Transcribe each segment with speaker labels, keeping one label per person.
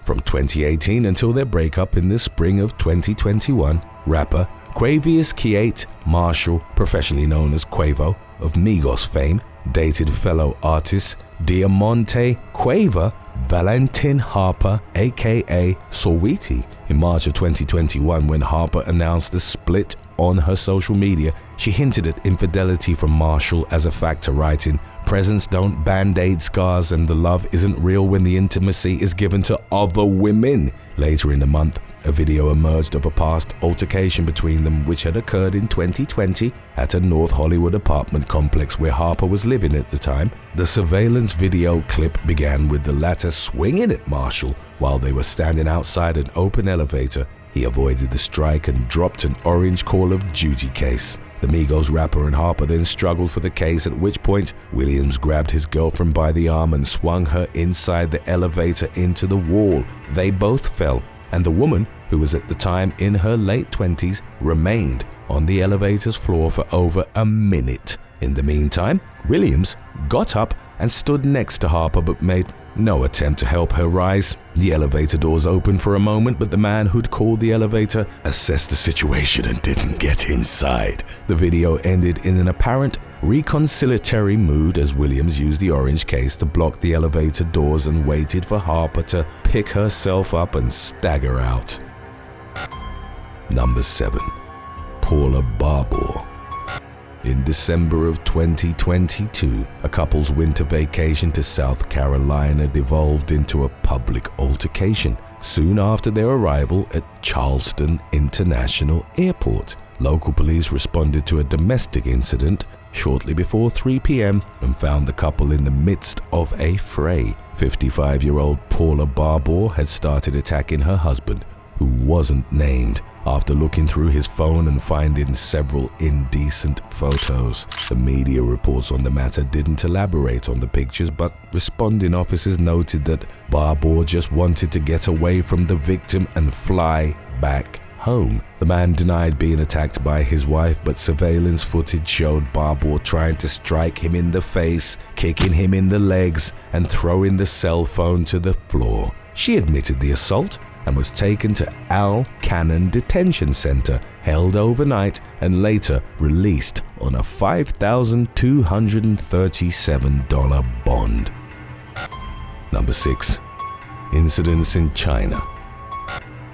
Speaker 1: From 2018 until their breakup in the spring of 2021, rapper Quavious Kiate Marshall, professionally known as Quavo, of Migos fame, dated fellow artist Diamante Quaver Valentin Harper, aka Saweetie. In March of 2021, when Harper announced the split on her social media, she hinted at infidelity from Marshall as a factor, writing, "Presents don't band-aid scars and the love isn't real when the intimacy is given to other women." Later in the month, a video emerged of a past altercation between them which had occurred in 2020 at a North Hollywood apartment complex where Harper was living at the time. The surveillance video clip began with the latter swinging at Marshall while they were standing outside an open elevator. He avoided the strike and dropped an orange Call of Duty case. The Migos rapper and Harper then struggled for the case, at which point Williams grabbed his girlfriend by the arm and swung her inside the elevator into the wall. They both fell, and the woman, who was at the time in her late 20s, remained on the elevator's floor for over a minute. In the meantime, Williams got up and stood next to Harper but made no attempt to help her rise. The elevator doors opened for a moment, but the man who'd called the elevator assessed the situation and didn't get inside. The video ended in an apparent reconciliatory mood as Williams used the orange case to block the elevator doors and waited for Harper to pick herself up and stagger out. Number 7. Paula Barbour. In December of 2022, a couple's winter vacation to South Carolina devolved into a public altercation soon after their arrival at Charleston International Airport. Local police responded to a domestic incident shortly before 3 p.m. and found the couple in the midst of a fray. 55-year-old Paula Barbour had started attacking her husband, who wasn't named, after looking through his phone and finding several indecent photos. The media reports on the matter didn't elaborate on the pictures, but responding officers noted that Barbour just wanted to get away from the victim and fly back home. The man denied being attacked by his wife, but surveillance footage showed Barbour trying to strike him in the face, kicking him in the legs, and throwing the cell phone to the floor. She admitted the assault and was taken to Al Cannon Detention Center, held overnight, and later released on a $5,237 bond. Number 6. Incidents in China.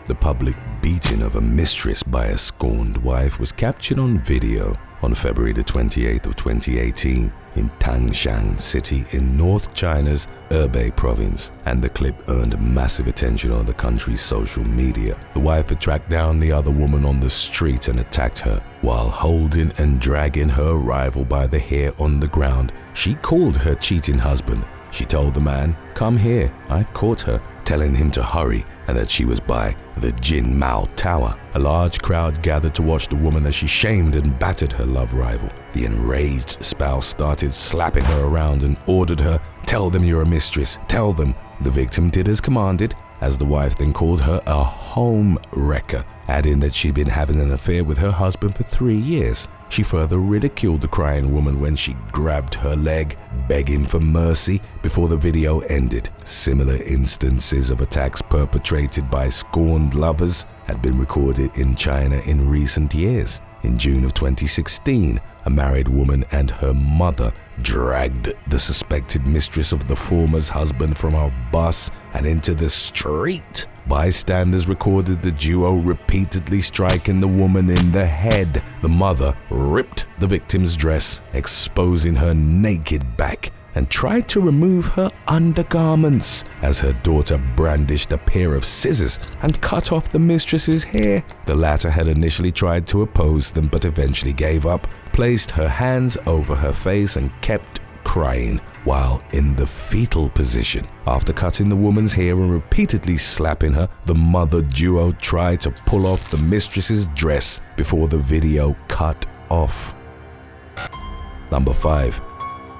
Speaker 1: The public beating of a mistress by a scorned wife was captured on video on February the 28th of 2018 in Tangshan City in North China's Hebei province, and the clip earned massive attention on the country's social media. The wife had tracked down the other woman on the street and attacked her. While holding and dragging her rival by the hair on the ground, she called her cheating husband. She told the man, "Come here, I've caught her," telling him to hurry and that she was by the Jin Mao Tower. A large crowd gathered to watch the woman as she shamed and battered her love rival. The enraged spouse started slapping her around and ordered her, "Tell them you're a mistress, tell them." The victim did as commanded, as the wife then called her a home wrecker, adding that she'd been having an affair with her husband for 3 years. She further ridiculed the crying woman when she grabbed her leg, begging for mercy, before the video ended. Similar instances of attacks perpetrated by scorned lovers had been recorded in China in recent years. In June of 2016, a married woman and her mother dragged the suspected mistress of the former's husband from a bus and into the street. Bystanders recorded the duo repeatedly striking the woman in the head. The mother ripped the victim's dress, exposing her naked back, and tried to remove her undergarments as her daughter brandished a pair of scissors and cut off the mistress's hair. The latter had initially tried to oppose them but eventually gave up, placed her hands over her face and kept crying while in the fetal position. After cutting the woman's hair and repeatedly slapping her, the mother duo tried to pull off the mistress's dress before the video cut off. Number 5.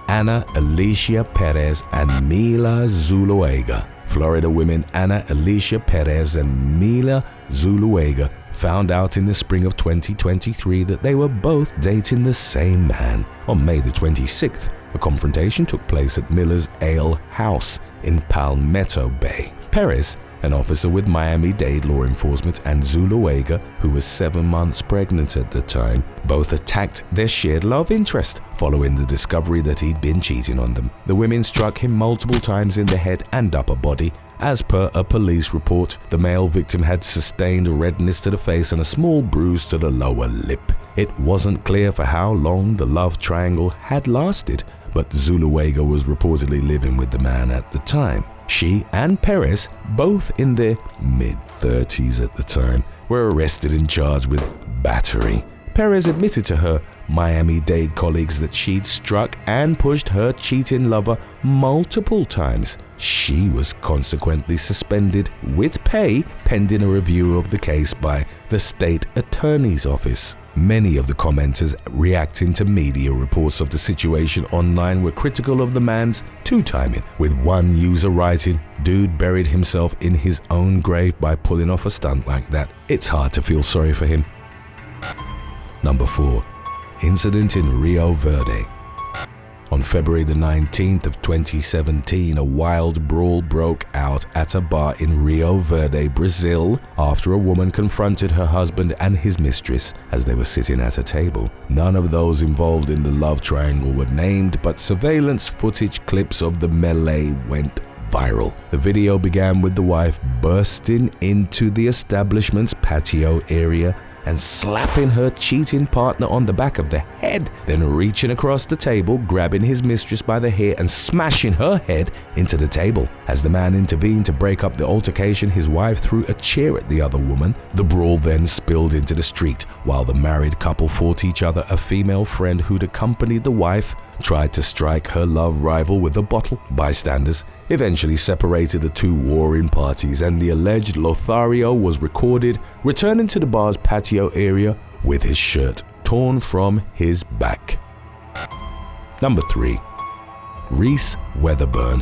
Speaker 1: Ana Alicia Perez and Mila Zuluaga. Florida women Ana Alicia Perez and Mila Zuluaga found out in the spring of 2023 that they were both dating the same man. On May the 26th, a confrontation took place at Miller's Ale House in Palmetto Bay. Perez an officer with Miami-Dade law enforcement, and Zuluaga, who was 7 months pregnant at the time, both attacked their shared love interest following the discovery that he'd been cheating on them. The women struck him multiple times in the head and upper body. As per a police report, the male victim had sustained redness to the face and a small bruise to the lower lip. It wasn't clear for how long the love triangle had lasted, but Zuluaga was reportedly living with the man at the time. She and Perez, both in their mid-30s at the time, were arrested and charged with battery. Perez admitted to her Miami-Dade colleagues that she'd struck and pushed her cheating lover multiple times. She was consequently suspended with pay pending a review of the case by the state attorney's office. Many of the commenters reacting to media reports of the situation online were critical of the man's two-timing, with one user writing, "Dude buried himself in his own grave by pulling off a stunt like that. It's hard to feel sorry for him." Number 4. Incident in Rio Verde. On February the 19th of 2017, a wild brawl broke out at a bar in Rio Verde, Brazil, after a woman confronted her husband and his mistress as they were sitting at a table. None of those involved in the love triangle were named, but surveillance footage clips of the melee went viral. The video began with the wife bursting into the establishment's patio area and slapping her cheating partner on the back of the head, then reaching across the table, grabbing his mistress by the hair and smashing her head into the table. As the man intervened to break up the altercation, his wife threw a chair at the other woman. The brawl then spilled into the street. While the married couple fought each other, a female friend who'd accompanied the wife tried to strike her love rival with a bottle. Bystanders eventually separated the two warring parties, and the alleged Lothario was recorded returning to the bar's patio area with his shirt torn from his back. Number 3. Reeves Weatherburn.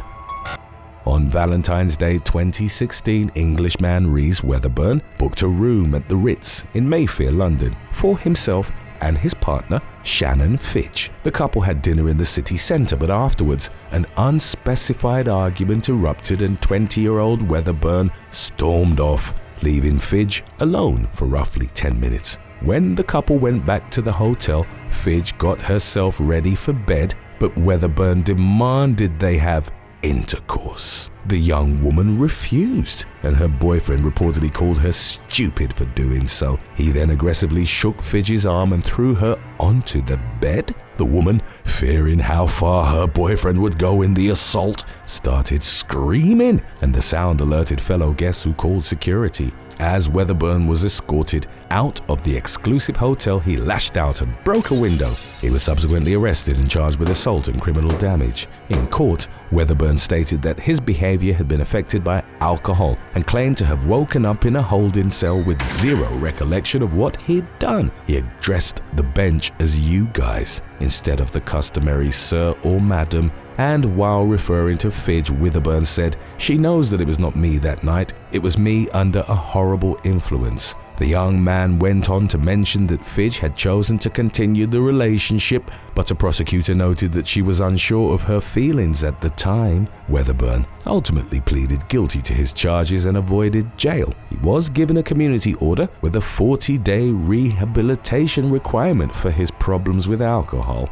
Speaker 1: On Valentine's Day 2016, Englishman Reeves Weatherburn booked a room at the Ritz in Mayfair, London, for himself and his partner, Shannon Fitch. The couple had dinner in the city centre, but afterwards, an unspecified argument erupted and 20-year-old Weatherburn stormed off, leaving Fitch alone for roughly 10 minutes. When the couple went back to the hotel, Fitch got herself ready for bed, but Weatherburn demanded they have intercourse. The young woman refused, and her boyfriend reportedly called her stupid for doing so. He then aggressively shook Fidge's arm and threw her onto the bed. The woman, fearing how far her boyfriend would go in the assault, started screaming, and the sound alerted fellow guests who called security. As Weatherburn was escorted out of the exclusive hotel, he lashed out and broke a window. He was subsequently arrested and charged with assault and criminal damage. In court, Weatherburn stated that his behavior had been affected by alcohol and claimed to have woken up in a holding cell with zero recollection of what he'd done. He addressed the bench as "you guys" instead of the customary "sir" or "madam," and while referring to Fidge, Weatherburn said, "She knows that it was not me that night. It was me under a horrible influence." The young man went on to mention that Fidge had chosen to continue the relationship, but a prosecutor noted that she was unsure of her feelings at the time. Weatherburn ultimately pleaded guilty to his charges and avoided jail. He was given a community order with a 40-day rehabilitation requirement for his problems with alcohol.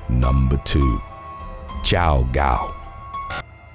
Speaker 1: Number 2. Chow G.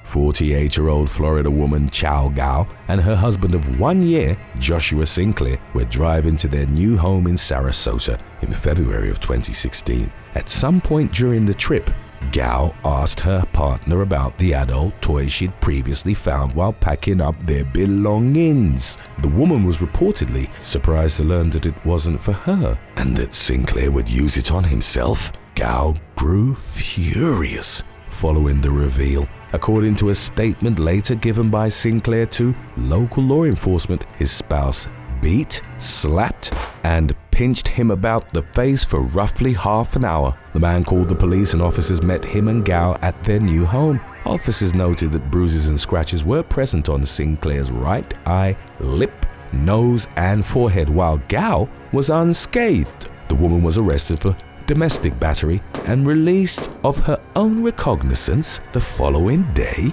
Speaker 1: 48-year-old Florida woman Chow G and her husband of 1 year, Joshua Sinclair, were driving to their new home in Sarasota in February of 2016. At some point during the trip, Gao asked her partner about the adult toy she'd previously found while packing up their belongings. The woman was reportedly surprised to learn that it wasn't for her and that Sinclair would use it on himself. Gao grew furious following the reveal. According to a statement later given by Sinclair to local law enforcement, his spouse beat, slapped, and pinched him about the face for roughly half an hour. The man called the police and officers met him and Gao at their new home. Officers noted that bruises and scratches were present on Sinclair's right eye, lip, nose, and forehead, while Gao was unscathed. The woman was arrested for domestic battery and released of her own recognizance the following day.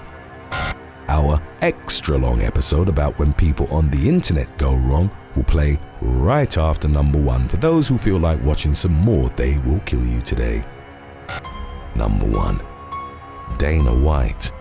Speaker 1: Our extra-long episode about when people on the internet go wrong will play right after number 1 for those who feel like watching some more They Will Kill You today. Number 1. Dana White.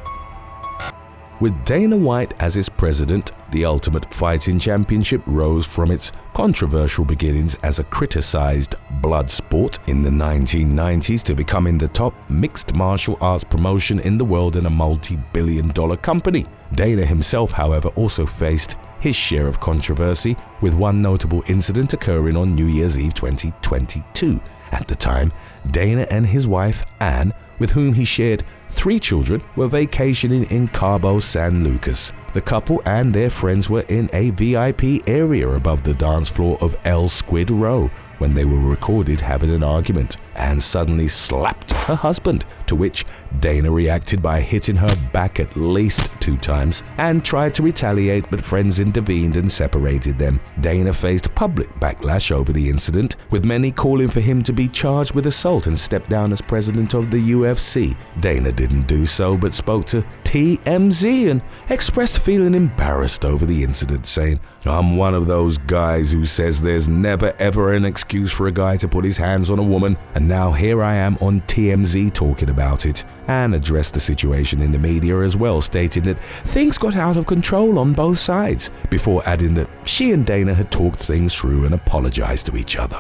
Speaker 1: With Dana White as its president, the Ultimate Fighting Championship rose from its controversial beginnings as a criticized blood sport in the 1990s to becoming the top mixed martial arts promotion in the world and a multi-billion-dollar company. Dana himself, however, also faced his share of controversy, with one notable incident occurring on New Year's Eve 2022. At the time, Dana and his wife, Anne, with whom he shared 3 children, were vacationing in Cabo San Lucas. The couple and their friends were in a VIP area above the dance floor of El Squid Row when they were recorded having an argument, and suddenly slapped her husband, to which Dana reacted by hitting her back at least 2 times and tried to retaliate, but friends intervened and separated them. Dana faced public backlash over the incident, with many calling for him to be charged with assault and step down as president of the UFC. Dana didn't do so, but spoke to TMZ and expressed feeling embarrassed over the incident, saying, "I'm one of those guys who says there's never ever an excuse for a guy to put his hands on a woman, and now here I am on TMZ talking about it," and addressed the situation in the media as well, stating that things got out of control on both sides, before adding that she and Dana had talked things through and apologized to each other.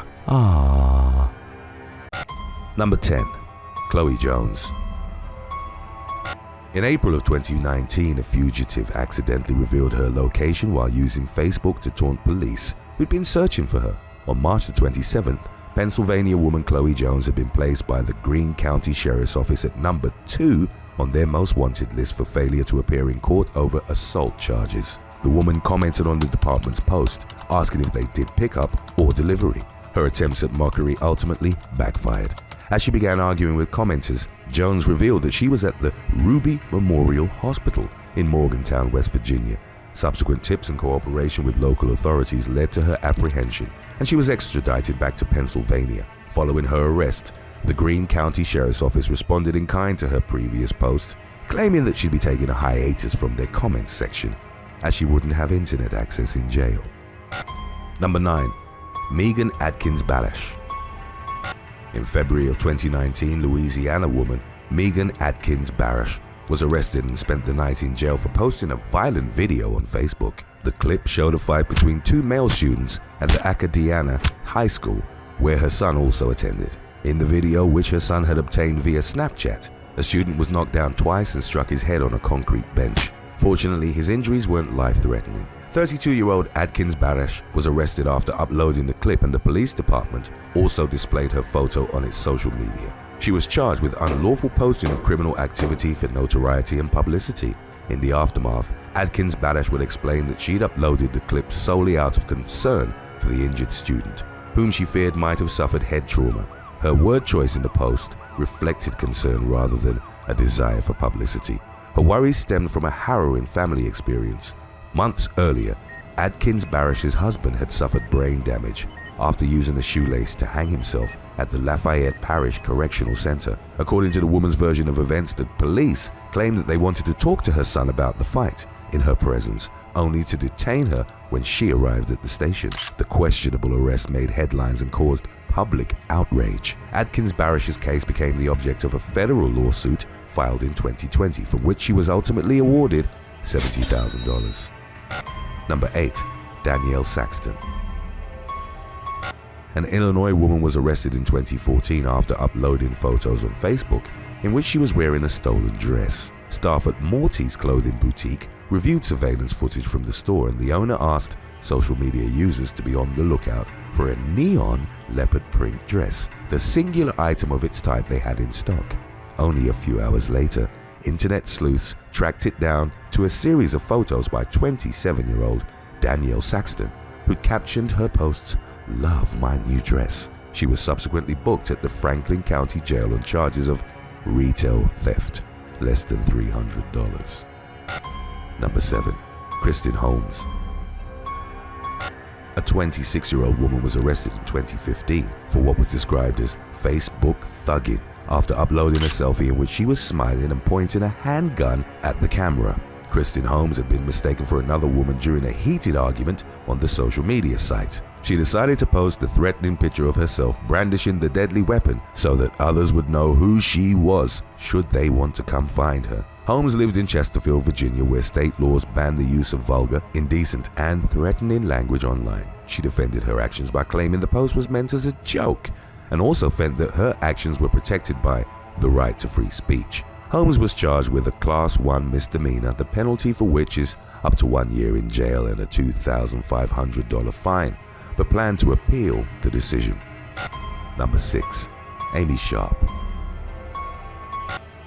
Speaker 1: Number 10. Chloe Jones. In April of 2019, a fugitive accidentally revealed her location while using Facebook to taunt police who'd been searching for her. On March the 27th, Pennsylvania woman Chloe Jones had been placed by the Greene County Sheriff's Office at number 2 on their most wanted list for failure to appear in court over assault charges. The woman commented on the department's post, asking if they did pickup or delivery. Her attempts at mockery ultimately backfired. As she began arguing with commenters, Jones revealed that she was at the Ruby Memorial Hospital in Morgantown, West Virginia. Subsequent tips and cooperation with local authorities led to her apprehension, and she was extradited back to Pennsylvania. Following her arrest, the Greene County Sheriff's Office responded in kind to her previous post, claiming that she'd be taking a hiatus from their comments section, as she wouldn't have internet access in jail. Number 9. Megan Atkins Balash. In February of 2019, Louisiana woman Megan Atkins Balash was arrested and spent the night in jail for posting a violent video on Facebook. The clip showed a fight between 2 male students at the Acadiana High School, where her son also attended. In the video, which her son had obtained via Snapchat, a student was knocked down twice and struck his head on a concrete bench. Fortunately, his injuries weren't life-threatening. 32-year-old Atkins Balash was arrested after uploading the clip, and the police department also displayed her photo on its social media. She was charged with unlawful posting of criminal activity for notoriety and publicity. In the aftermath, Atkins Balash would explain that she'd uploaded the clip solely out of concern for the injured student, whom she feared might have suffered head trauma. Her word choice in the post reflected concern rather than a desire for publicity. Her worries stemmed from a harrowing family experience. Months earlier, Atkins Balash's husband had suffered brain damage after using a shoelace to hang himself at the Lafayette Parish Correctional Center. According to the woman's version of events, the police claimed that they wanted to talk to her son about the fight in her presence, only to detain her when she arrived at the station. The questionable arrest made headlines and caused public outrage. Atkins Balash's case became the object of a federal lawsuit filed in 2020, from which she was ultimately awarded $70,000. Number 8. Danielle Saxton. An Illinois woman was arrested in 2014 after uploading photos on Facebook in which she was wearing a stolen dress. Staff at Morty's clothing boutique reviewed surveillance footage from the store, and the owner asked social media users to be on the lookout for a neon leopard print dress, the singular item of its type they had in stock. Only a few hours later, internet sleuths tracked it down to a series of photos by 27-year-old Danielle Saxton, who'd captioned her posts, "Love my new dress." She was subsequently booked at the Franklin County Jail on charges of retail theft, less than $300. Number 7. Kristen Holmes. A 26-year-old woman was arrested in 2015 for what was described as Facebook thugging after uploading a selfie in which she was smiling and pointing a handgun at the camera. Kristen Holmes had been mistaken for another woman during a heated argument on the social media site. She decided to post a threatening picture of herself brandishing the deadly weapon so that others would know who she was should they want to come find her. Holmes lived in Chesterfield, Virginia, where state laws ban the use of vulgar, indecent, and threatening language online. She defended her actions by claiming the post was meant as a joke and also felt that her actions were protected by the right to free speech. Holmes was charged with a Class 1 misdemeanor, the penalty for which is up to 1 year in jail and a $2,500 fine, but planned to appeal the decision. Number 6. Amy Sharp.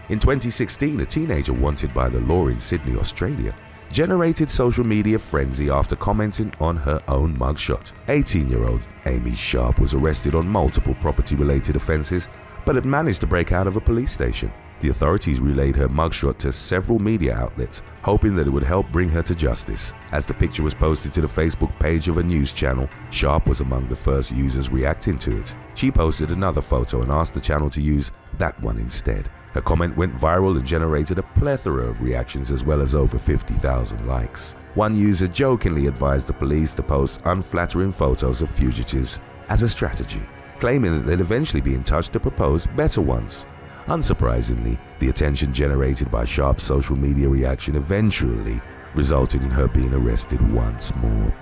Speaker 1: In 2016, a teenager wanted by the law in Sydney, Australia, generated social media frenzy after commenting on her own mugshot. 18-year-old Amy Sharp was arrested on multiple property-related offenses, but had managed to break out of a police station. The authorities relayed her mugshot to several media outlets, hoping that it would help bring her to justice. As the picture was posted to the Facebook page of a news channel, Sharp was among the first users reacting to it. She posted another photo and asked the channel to use that one instead. Her comment went viral and generated a plethora of reactions as well as over 50,000 likes. One user jokingly advised the police to post unflattering photos of fugitives as a strategy, claiming that they'd eventually be in touch to propose better ones. Unsurprisingly, the attention generated by Sharp's social media reaction eventually resulted in her being arrested once more.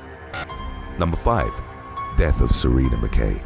Speaker 1: Number 5. Death of Serena McKay.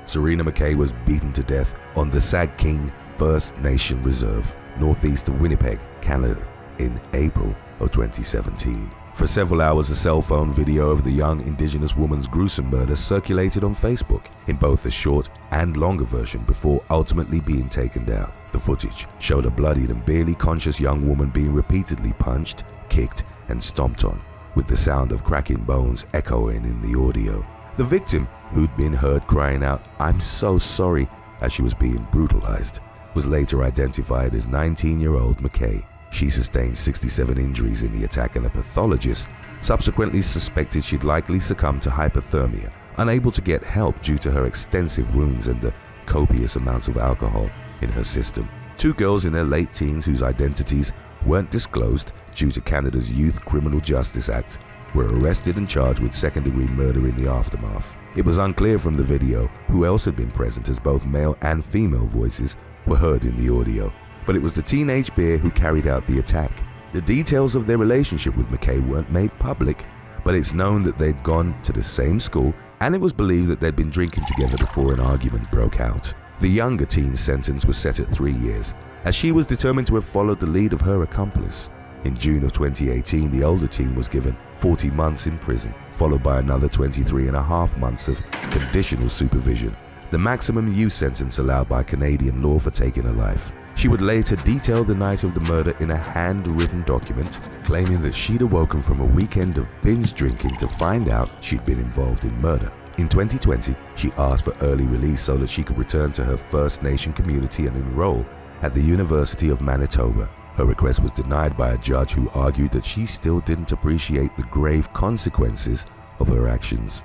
Speaker 1: Serena McKay was beaten to death on the Sag King First Nation Reserve, northeast of Winnipeg, Canada, in April of 2017. For several hours, a cell phone video of the young Indigenous woman's gruesome murder circulated on Facebook, in both the short and longer version, before ultimately being taken down. The footage showed a bloodied and barely conscious young woman being repeatedly punched, kicked, and stomped on, with the sound of cracking bones echoing in the audio. The victim, who'd been heard crying out, "I'm so sorry," as she was being brutalized, was later identified as 19-year-old McKay. She sustained 67 injuries in the attack, and a pathologist subsequently suspected she'd likely succumbed to hypothermia, unable to get help due to her extensive wounds and the copious amounts of alcohol in her system. 2 girls in their late teens whose identities weren't disclosed due to Canada's Youth Criminal Justice Act were arrested and charged with second-degree murder in the aftermath. It was unclear from the video who else had been present, as both male and female voices were heard in the audio, but it was the teenage bear who carried out the attack. The details of their relationship with McKay weren't made public, but it's known that they'd gone to the same school, and it was believed that they'd been drinking together before an argument broke out. The younger teen's sentence was set at 3 years, as she was determined to have followed the lead of her accomplice. In June of 2018, the older teen was given 40 months in prison, followed by another 23.5 months of conditional supervision, the maximum youth sentence allowed by Canadian law for taking a life. She would later detail the night of the murder in a handwritten document, claiming that she'd awoken from a weekend of binge drinking to find out she'd been involved in murder. In 2020, she asked for early release so that she could return to her First Nation community and enroll at the University of Manitoba. Her request was denied by a judge who argued that she still didn't appreciate the grave consequences of her actions.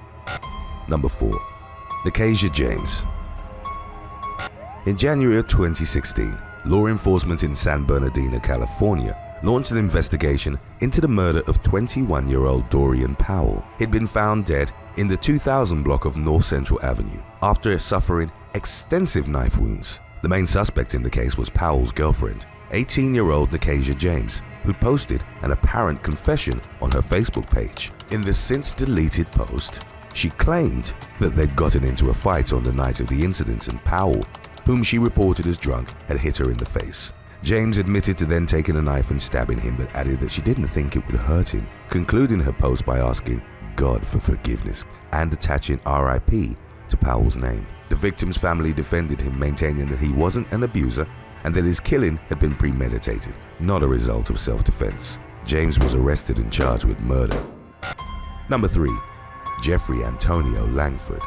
Speaker 1: Number 4. Lakeisha James. In January of 2016, law enforcement in San Bernardino, California, launched an investigation into the murder of 21-year-old Dorian Powell. He'd been found dead in the 2000 block of North Central Avenue after suffering extensive knife wounds. The main suspect in the case was Powell's girlfriend, 18-year-old Lakeisha James, who posted an apparent confession on her Facebook page. In the since-deleted post, she claimed that they'd gotten into a fight on the night of the incident, and Powell, whom she reported as drunk, had hit her in the face. James admitted to then taking a knife and stabbing him, but added that she didn't think it would hurt him, concluding her post by asking God for forgiveness and attaching RIP to Powell's name. The victim's family defended him, maintaining that he wasn't an abuser and that his killing had been premeditated, not a result of self-defense. James was arrested and charged with murder. Number 3. Jeffrey Antonio Langford.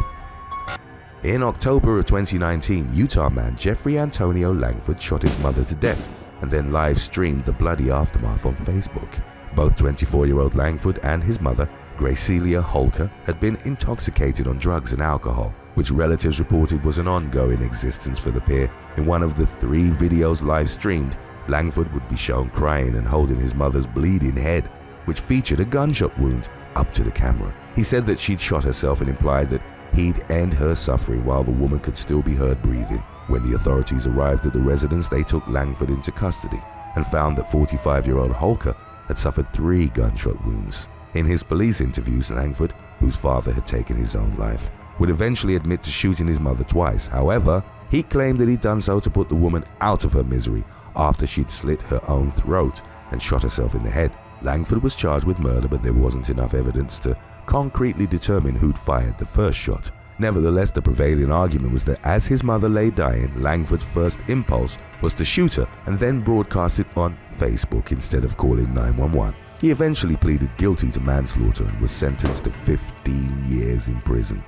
Speaker 1: In October of 2019, Utah man Jeffrey Antonio Langford shot his mother to death and then live-streamed the bloody aftermath on Facebook. Both 24-year-old Langford and his mother, Gracelia Holker, had been intoxicated on drugs and alcohol, which relatives reported was an ongoing existence for the pair. In one of the 3 videos live-streamed, Langford would be shown crying and holding his mother's bleeding head, which featured a gunshot wound, up to the camera. He said that she'd shot herself and implied that he'd end her suffering while the woman could still be heard breathing. When the authorities arrived at the residence, they took Langford into custody and found that 45-year-old Holker had suffered 3 gunshot wounds. In his police interviews, Langford, whose father had taken his own life, would eventually admit to shooting his mother twice. However, he claimed that he'd done so to put the woman out of her misery after she'd slit her own throat and shot herself in the head. Langford was charged with murder, but there wasn't enough evidence to concretely determine who'd fired the first shot. Nevertheless, the prevailing argument was that as his mother lay dying, Langford's first impulse was to shoot her and then broadcast it on Facebook instead of calling 911. He eventually pleaded guilty to manslaughter and was sentenced to 15 years in prison.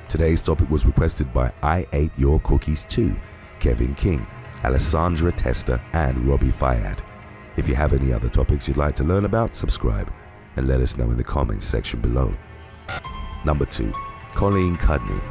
Speaker 1: Today's topic was requested by I Ate Your Cookies Too, Kevin King, Alessandra Testa, and Robbie Fayad. If you have any other topics you'd like to learn about, subscribe and let us know in the comments section below. Number 2. Colleen Cullen.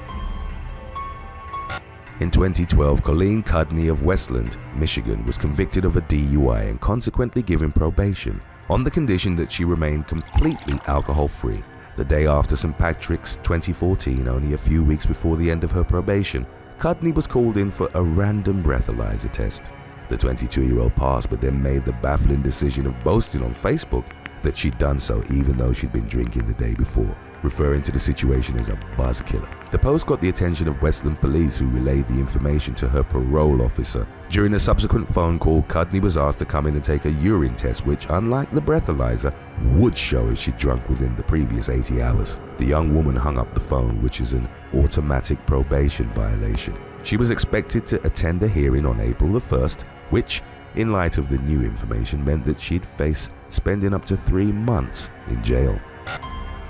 Speaker 1: In 2012, Colleen Cullen of Westland, Michigan, was convicted of a DUI and consequently given probation on the condition that she remained completely alcohol-free. The day after St. Patrick's 2014, only a few weeks before the end of her probation, Cullen was called in for a random breathalyzer test. The 22-year-old passed, but then made the baffling decision of boasting on Facebook that she'd done so even though she'd been drinking the day before, referring to the situation as a buzzkiller. The post got the attention of Westland police, who relayed the information to her parole officer. During a subsequent phone call, Cullen was asked to come in and take a urine test, which, unlike the breathalyzer, would show if she'd drunk within the previous 80 hours. The young woman hung up the phone, which is an automatic probation violation. She was expected to attend a hearing on April the 1st, which, in light of the new information, meant that she'd face spending up to 3 months in jail.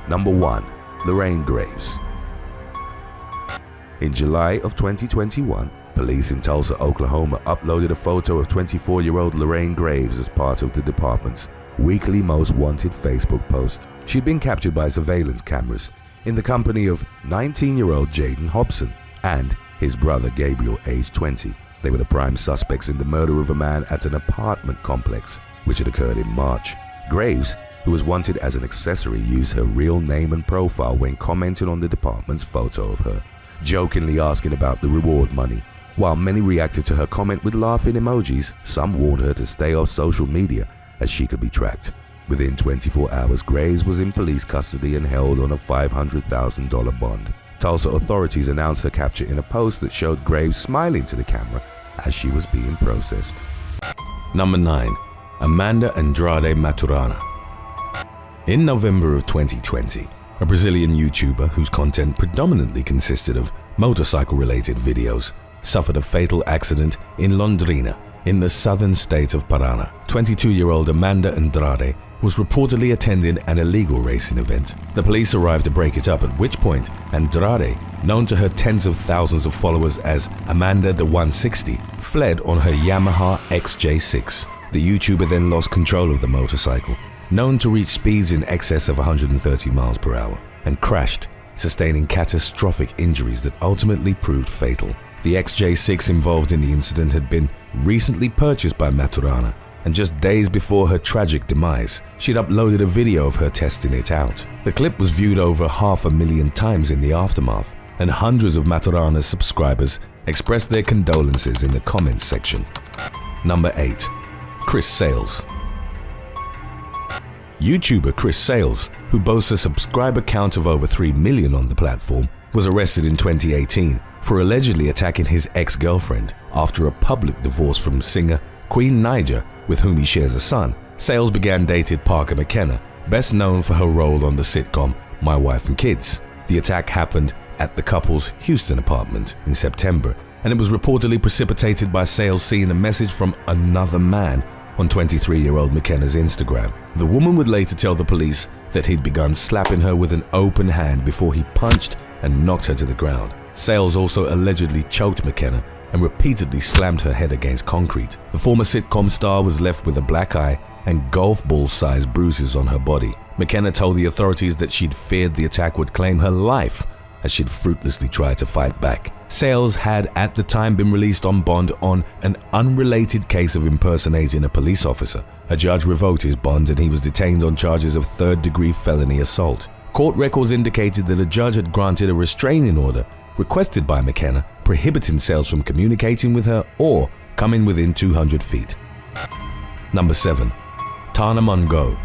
Speaker 1: Number 1. Lorraine Graves. In July of 2021, police in Tulsa, Oklahoma uploaded a photo of 24-year-old Lorraine Graves as part of the department's weekly most wanted Facebook post. She'd been captured by surveillance cameras in the company of 19-year-old Jaden Hobson and his brother Gabriel, aged 20. They were the prime suspects in the murder of a man at an apartment complex, which had occurred in March. Graves, who was wanted as an accessory, used her real name and profile when commenting on the department's photo of her, jokingly asking about the reward money. While many reacted to her comment with laughing emojis, some warned her to stay off social media as she could be tracked. Within 24 hours, Graves was in police custody and held on a $500,000 bond. Tulsa authorities announced her capture in a post that showed Graves smiling to the camera as she was being processed. Number 9. Amanda Andrade Maturana. In November of 2020, a Brazilian YouTuber whose content predominantly consisted of motorcycle-related videos suffered a fatal accident in Londrina, in the southern state of Paraná. 22-year-old Amanda Andrade was reportedly attending an illegal racing event. The police arrived to break it up, at which point Andrade, known to her tens of thousands of followers as Amanda the 160, fled on her Yamaha XJ6. The YouTuber then lost control of the motorcycle, known to reach speeds in excess of 130 miles per hour, and crashed, sustaining catastrophic injuries that ultimately proved fatal. The XJ6 involved in the incident had been recently purchased by Maturana, and just days before her tragic demise, she'd uploaded a video of her testing it out. The clip was viewed over 500,000 times in the aftermath, and hundreds of Maturana's subscribers expressed their condolences in the comments section. Number 8. Chris Sales. YouTuber Chris Sales, who boasts a subscriber count of over 3 million on the platform, was arrested in 2018 for allegedly attacking his ex-girlfriend after a public divorce from singer Queen Naija, with whom he shares a son. Sales began dating Parker McKenna, best known for her role on the sitcom My Wife and Kids. The attack happened at the couple's Houston apartment in September, and it was reportedly precipitated by Sales seeing a message from another man on 23-year-old McKenna's Instagram. The woman would later tell the police that he'd begun slapping her with an open hand before he punched and knocked her to the ground. Sales also allegedly choked McKenna and repeatedly slammed her head against concrete. The former sitcom star was left with a black eye and golf ball-sized bruises on her body. McKenna told the authorities that she'd feared the attack would claim her life as she'd fruitlessly tried to fight back. Sales had at the time been released on bond on an unrelated case of impersonating a police officer. A judge revoked his bond and he was detained on charges of third-degree felony assault. Court records indicated that a judge had granted a restraining order requested by McKenna, prohibiting Sales from communicating with her or coming within 200 feet. Number 7. Tana Mongo.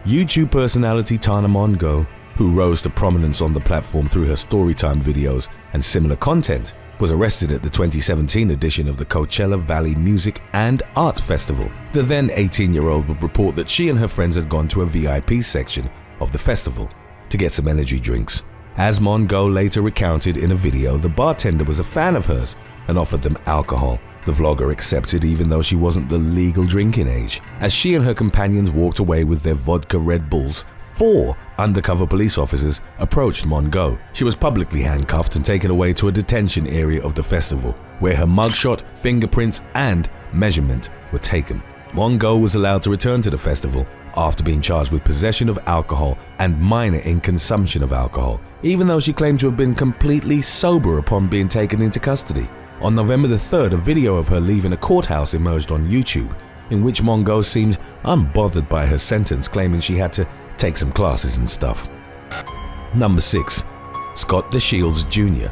Speaker 1: YouTube personality Tana Mongo, who rose to prominence on the platform through her storytime videos and similar content, was arrested at the 2017 edition of the Coachella Valley Music and Art Festival. The then 18-year-old would report that she and her friends had gone to a VIP section of the festival to get some energy drinks. As Mongo later recounted in a video, the bartender was a fan of hers and offered them alcohol. The vlogger accepted even though she wasn't the legal drinking age. As she and her companions walked away with their vodka Red Bulls, 4 undercover police officers approached Mongo. She was publicly handcuffed and taken away to a detention area of the festival, where her mugshot, fingerprints, and measurement were taken. Mongo was allowed to return to the festival after being charged with possession of alcohol and minor in consumption of alcohol, even though she claimed to have been completely sober upon being taken into custody. On November the 3rd, a video of her leaving a courthouse emerged on YouTube, in which Mongo seemed unbothered by her sentence, claiming she had to take some classes and stuff. Number 6. Scott DeShields Jr.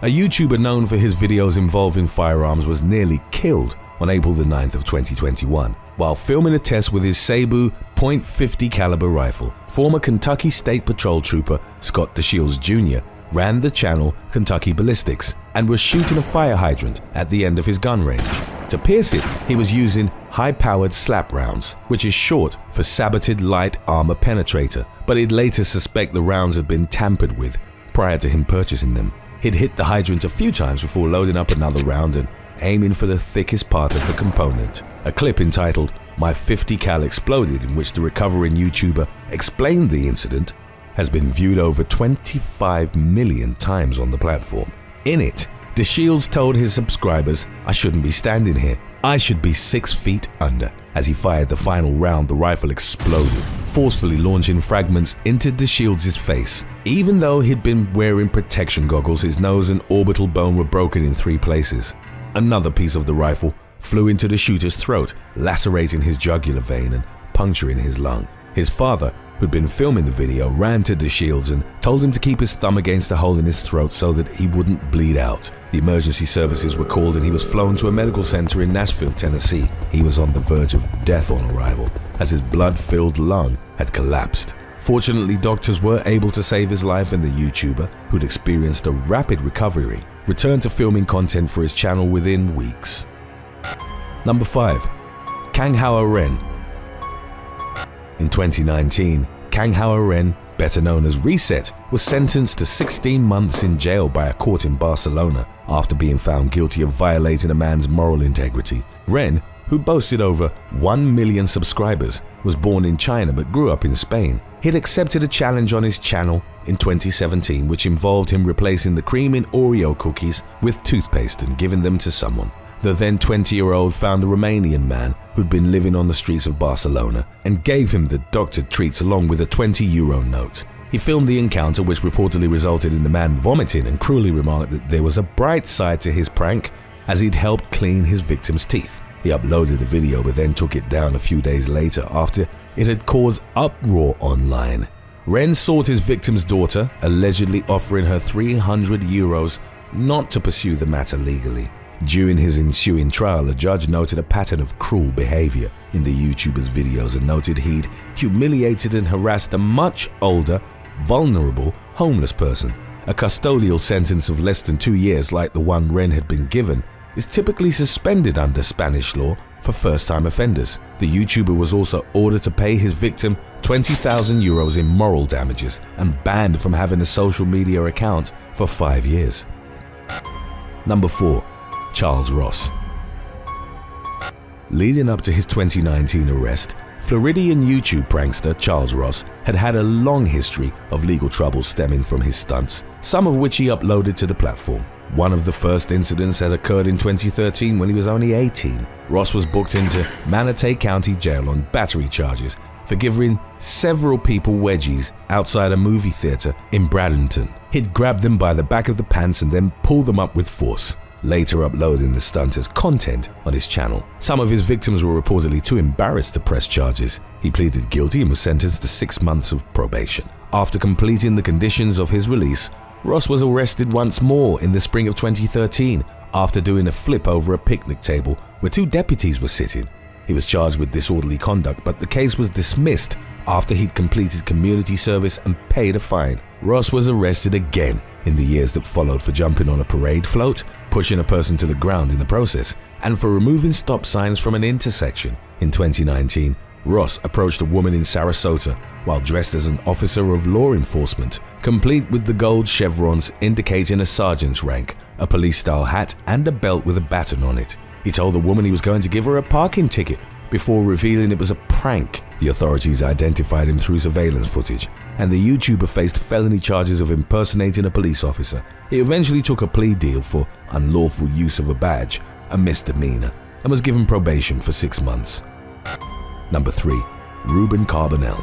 Speaker 1: A YouTuber known for his videos involving firearms was nearly killed on April the 9th of 2021 while filming a test with his Sabu .50 caliber rifle. Former Kentucky State Patrol Trooper Scott DeShields Jr. ran the channel Kentucky Ballistics and was shooting a fire hydrant at the end of his gun range. To pierce it, he was using high-powered slap rounds, which is short for Saboted Light Armor Penetrator, but he'd later suspect the rounds had been tampered with prior to him purchasing them. He'd hit the hydrant a few times before loading up another round and aiming for the thickest part of the component. A clip entitled "My 50 Cal Exploded," in which the recovering YouTuber explained the incident, has been viewed over 25 million times on the platform. In it, DeShields told his subscribers, "I shouldn't be standing here. I should be 6 feet under." As he fired the final round, the rifle exploded, forcefully launching fragments into DeShields' face. Even though he'd been wearing protection goggles, his nose and orbital bone were broken in 3 places. Another piece of the rifle flew into the shooter's throat, lacerating his jugular vein and puncturing his lung. His father, who'd been filming the video, ran to DeShields and told him to keep his thumb against a hole in his throat so that he wouldn't bleed out. The emergency services were called and he was flown to a medical center in Nashville, Tennessee. He was on the verge of death on arrival, as his blood-filled lung had collapsed. Fortunately, doctors were able to save his life, and the YouTuber, who'd experienced a rapid recovery, returned to filming content for his channel within weeks. Number 5. Kangha Ren. In 2019, Kangha Ren, better known as Reset, was sentenced to 16 months in jail by a court in Barcelona after being found guilty of violating a man's moral integrity. Ren, who boasted over 1 million subscribers, was born in China but grew up in Spain. He'd accepted a challenge on his channel in 2017 which involved him replacing the cream in Oreo cookies with toothpaste and giving them to someone. The then 20-year-old found the Romanian man who'd been living on the streets of Barcelona and gave him the doctored treats along with a €20 note. He filmed the encounter, which reportedly resulted in the man vomiting, and cruelly remarked that there was a bright side to his prank as he'd helped clean his victim's teeth. He uploaded the video but then took it down a few days later after it had caused uproar online. Ren sought his victim's daughter, allegedly offering her €300 not to pursue the matter legally. During his ensuing trial, a judge noted a pattern of cruel behavior in the YouTuber's videos and noted he'd humiliated and harassed a much older, vulnerable, homeless person. A custodial sentence of less than 2 years, like the one Ren had been given, is typically suspended under Spanish law for first-time offenders. The YouTuber was also ordered to pay his victim €20,000 in moral damages and banned from having a social media account for 5 years. Number 4. Charles Ross. Leading up to his 2019 arrest, Floridian YouTube prankster Charles Ross had had a long history of legal troubles stemming from his stunts, some of which he uploaded to the platform. One of the first incidents had occurred in 2013 when he was only 18. Ross was booked into Manatee County Jail on battery charges for giving several people wedgies outside a movie theater in Bradenton. He'd grab them by the back of the pants and then pull them up with force, later uploading the stunt as content on his channel. Some of his victims were reportedly too embarrassed to press charges. He pleaded guilty and was sentenced to 6 months of probation. After completing the conditions of his release, Ross was arrested once more in the spring of 2013 after doing a flip over a picnic table where 2 deputies were sitting. He was charged with disorderly conduct, but the case was dismissed after he'd completed community service and paid a fine. Ross was arrested again in the years that followed for jumping on a parade float, pushing a person to the ground in the process, and for removing stop signs from an intersection. In 2019, Ross approached a woman in Sarasota while dressed as an officer of law enforcement, complete with the gold chevrons indicating a sergeant's rank, a police-style hat, and a belt with a baton on it. He told the woman he was going to give her a parking ticket before revealing it was a prank. The authorities identified him through surveillance footage, and the YouTuber faced felony charges of impersonating a police officer. He eventually took a plea deal for unlawful use of a badge, a misdemeanor, and was given probation for 6 months. Number 3. Ruben Carbonel.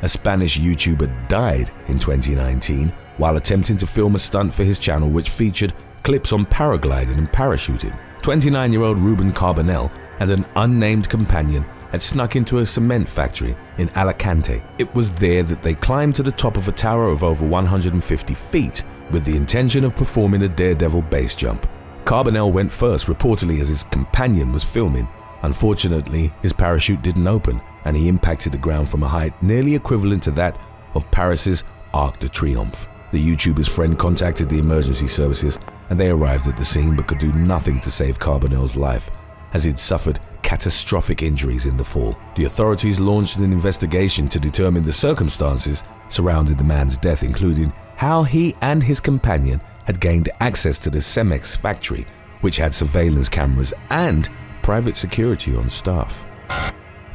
Speaker 1: A Spanish YouTuber died in 2019 while attempting to film a stunt for his channel which featured clips on paragliding and parachuting. 29-year-old Ruben Carbonel and an unnamed companion had snuck into a cement factory in Alicante. It was there that they climbed to the top of a tower of over 150 feet with the intention of performing a daredevil base jump. Carbonel went first, reportedly as his companion was filming. Unfortunately, his parachute didn't open and he impacted the ground from a height nearly equivalent to that of Paris's Arc de Triomphe. The YouTuber's friend contacted the emergency services and they arrived at the scene but could do nothing to save Carbonel's life, as he'd suffered catastrophic injuries in the fall. The authorities launched an investigation to determine the circumstances surrounding the man's death, including how he and his companion had gained access to the Cemex factory, which had surveillance cameras and private security on staff.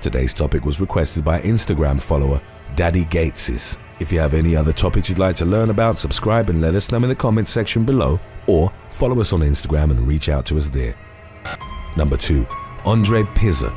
Speaker 1: Today's topic was requested by Instagram follower Daddy Gateses. If you have any other topics you'd like to learn about, subscribe and let us know in the comments section below, or follow us on Instagram and reach out to us there. Number 2. Andrade Pizza.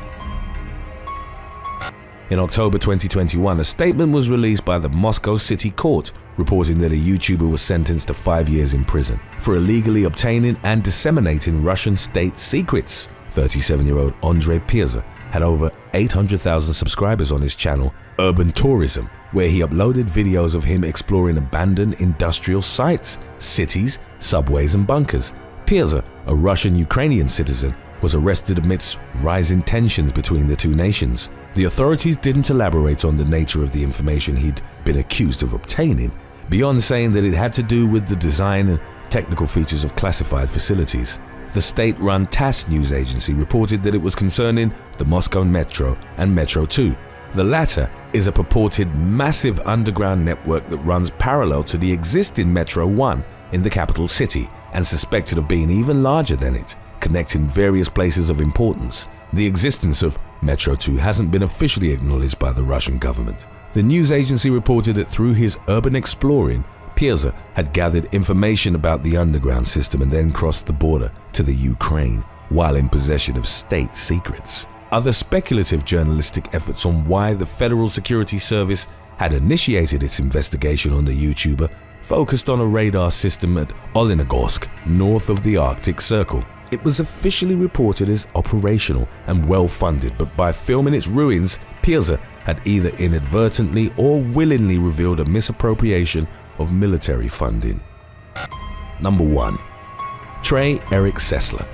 Speaker 1: In October 2021, a statement was released by the Moscow City Court reporting that a YouTuber was sentenced to 5 years in prison for illegally obtaining and disseminating Russian state secrets. 37-year-old Andrade Pizza had over 800,000 subscribers on his channel Urban Tourism, where he uploaded videos of him exploring abandoned industrial sites, cities, subways and bunkers. Pizza, a Russian-Ukrainian citizen, was arrested amidst rising tensions between the two nations. The authorities didn't elaborate on the nature of the information he'd been accused of obtaining, beyond saying that it had to do with the design and technical features of classified facilities. The state-run TASS news agency reported that it was concerning the Moscow Metro and Metro 2. The latter is a purported massive underground network that runs parallel to the existing Metro 1 in the capital city and suspected of being even larger than it, connecting various places of importance. The existence of Metro 2 hasn't been officially acknowledged by the Russian government. The news agency reported that through his urban exploring, Pizza had gathered information about the underground system and then crossed the border to the Ukraine while in possession of state secrets. Other speculative journalistic efforts on why the Federal Security Service had initiated its investigation on the YouTuber focused on a radar system at Olenogorsk, north of the Arctic Circle. It was officially reported as operational and well-funded, but by filming its ruins, Pizza had either inadvertently or willingly revealed a misappropriation of military funding. Number 1. Trey Eric Cesler.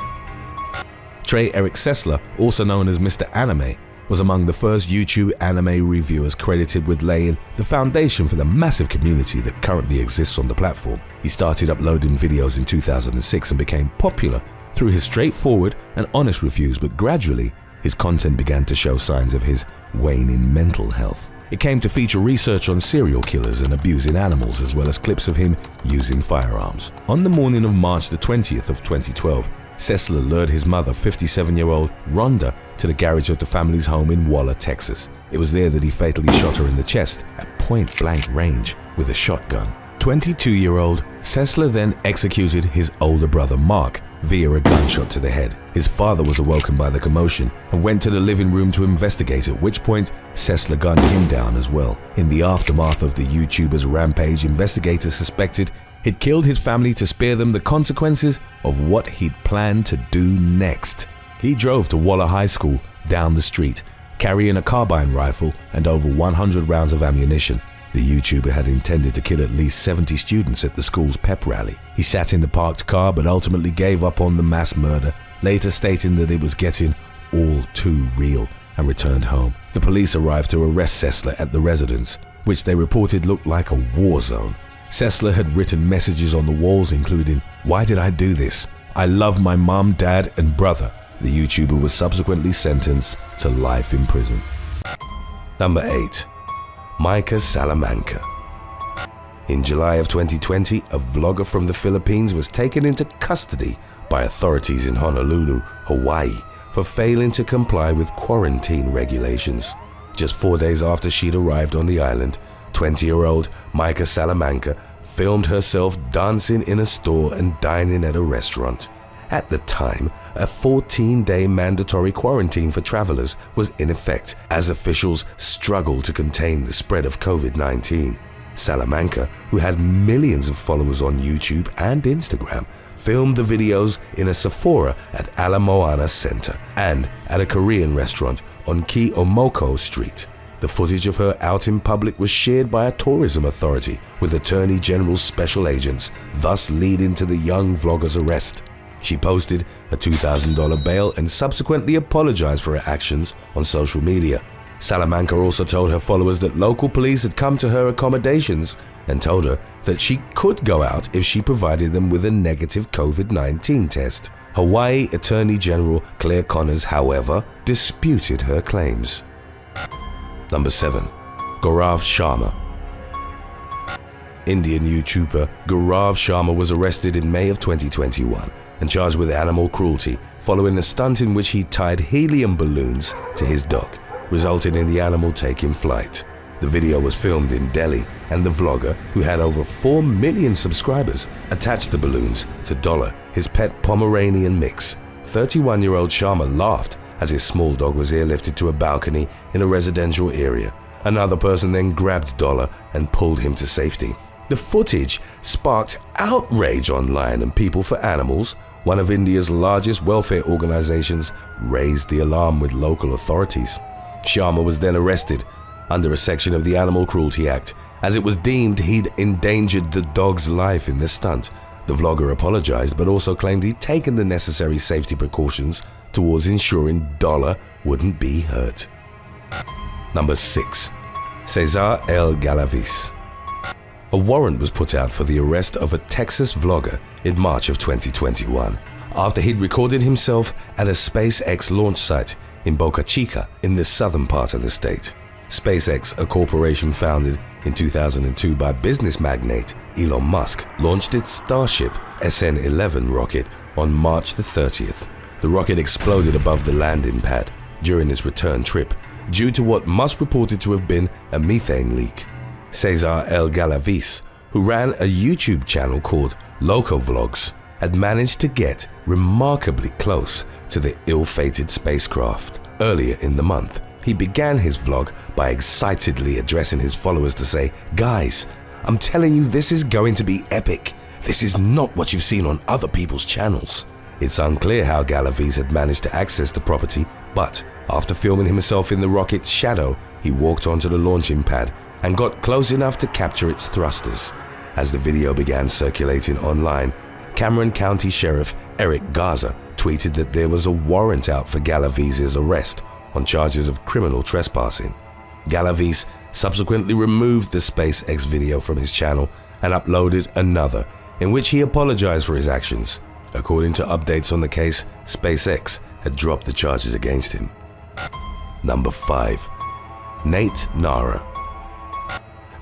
Speaker 1: Trey Eric Cesler, also known as Mr. Anime, was among the first YouTube anime reviewers credited with laying the foundation for the massive community that currently exists on the platform. He started uploading videos in 2006 and became popular through his straightforward and honest reviews, but gradually his content began to show signs of his waning mental health. It came to feature research on serial killers and abusing animals, as well as clips of him using firearms. On the morning of March the 20th of 2012, Cesler lured his mother, 57-year-old Rhonda, to the garage of the family's home in Waller, Texas. It was there that he fatally shot her in the chest at point-blank range with a shotgun. 22-year-old Cesler then executed his older brother Mark via a gunshot to the head. His father was awoken by the commotion and went to the living room to investigate, at which point Cesler gunned him down as well. In the aftermath of the YouTuber's rampage, investigators suspected he'd killed his family to spare them the consequences of what he'd planned to do next. He drove to Waller High School down the street, carrying a carbine rifle and over 100 rounds of ammunition. The YouTuber had intended to kill at least 70 students at the school's pep rally. He sat in the parked car but ultimately gave up on the mass murder, later stating that it was getting all too real, and returned home. The police arrived to arrest Cesler at the residence, which they reported looked like a war zone. Cesler had written messages on the walls including, "Why did I do this? I love my mom, dad, and brother." The YouTuber was subsequently sentenced to life in prison. Number 8. Micah Salaman. In July of 2020, a vlogger from the Philippines was taken into custody by authorities in Honolulu, Hawaii, for failing to comply with quarantine regulations. Just 4 days after she'd arrived on the island, 20-year-old Micah Salaman filmed herself dancing in a store and dining at a restaurant. At the time, a 14-day mandatory quarantine for travelers was in effect as officials struggled to contain the spread of COVID-19. Salaman, who had millions of followers on YouTube and Instagram, filmed the videos in a Sephora at Ala Moana Center and at a Korean restaurant on Keomoko Street. The footage of her out in public was shared by a tourism authority with Attorney General's special agents, thus leading to the young vlogger's arrest. She posted a $2,000 bail and subsequently apologized for her actions on social media. Salaman also told her followers that local police had come to her accommodations and told her that she could go out if she provided them with a negative COVID-19 test. Hawaii Attorney General Claire Connors, however, disputed her claims. Number 7. Gorav Sharma. Indian YouTuber Gorav Sharma was arrested in May of 2021 and charged with animal cruelty following a stunt in which he tied helium balloons to his dog, resulting in the animal taking flight. The video was filmed in Delhi, and the vlogger, who had over 4 million subscribers, attached the balloons to Dollar, his pet Pomeranian mix. 31-year-old Sharma laughed as his small dog was airlifted to a balcony in a residential area. Another person then grabbed Dollar and pulled him to safety. The footage sparked outrage online, and People for Animals, one of India's largest welfare organizations, raised the alarm with local authorities. Sharma was then arrested under a section of the Animal Cruelty Act, as it was deemed he'd endangered the dog's life in the stunt. The vlogger apologized but also claimed he'd taken the necessary safety precautions towards ensuring Dollar wouldn't be hurt. Number 6. Cesar L Galavis. A warrant was put out for the arrest of a Texas vlogger in March of 2021 after he'd recorded himself at a SpaceX launch site in Boca Chica in the southern part of the state. SpaceX, a corporation founded in 2002 by business magnate Elon Musk, launched its Starship SN-11 rocket on March the 30th. The rocket exploded above the landing pad during its return trip due to what Musk reported to have been a methane leak. Cesar L Galavis, who ran a YouTube channel called Loco Vlogs, had managed to get remarkably close to the ill-fated spacecraft. Earlier in the month, he began his vlog by excitedly addressing his followers to say, "Guys, I'm telling you, this is going to be epic. This is not what you've seen on other people's channels." It's unclear how Galavis had managed to access the property, but after filming himself in the rocket's shadow, he walked onto the launching pad and got close enough to capture its thrusters. As the video began circulating online, Cameron County Sheriff Eric Garza tweeted that there was a warrant out for Galavis' arrest on charges of criminal trespassing. Galavis subsequently removed the SpaceX video from his channel and uploaded another, in which he apologized for his actions. According to updates on the case, SpaceX had dropped the charges against him. Number 5. Nate Nara.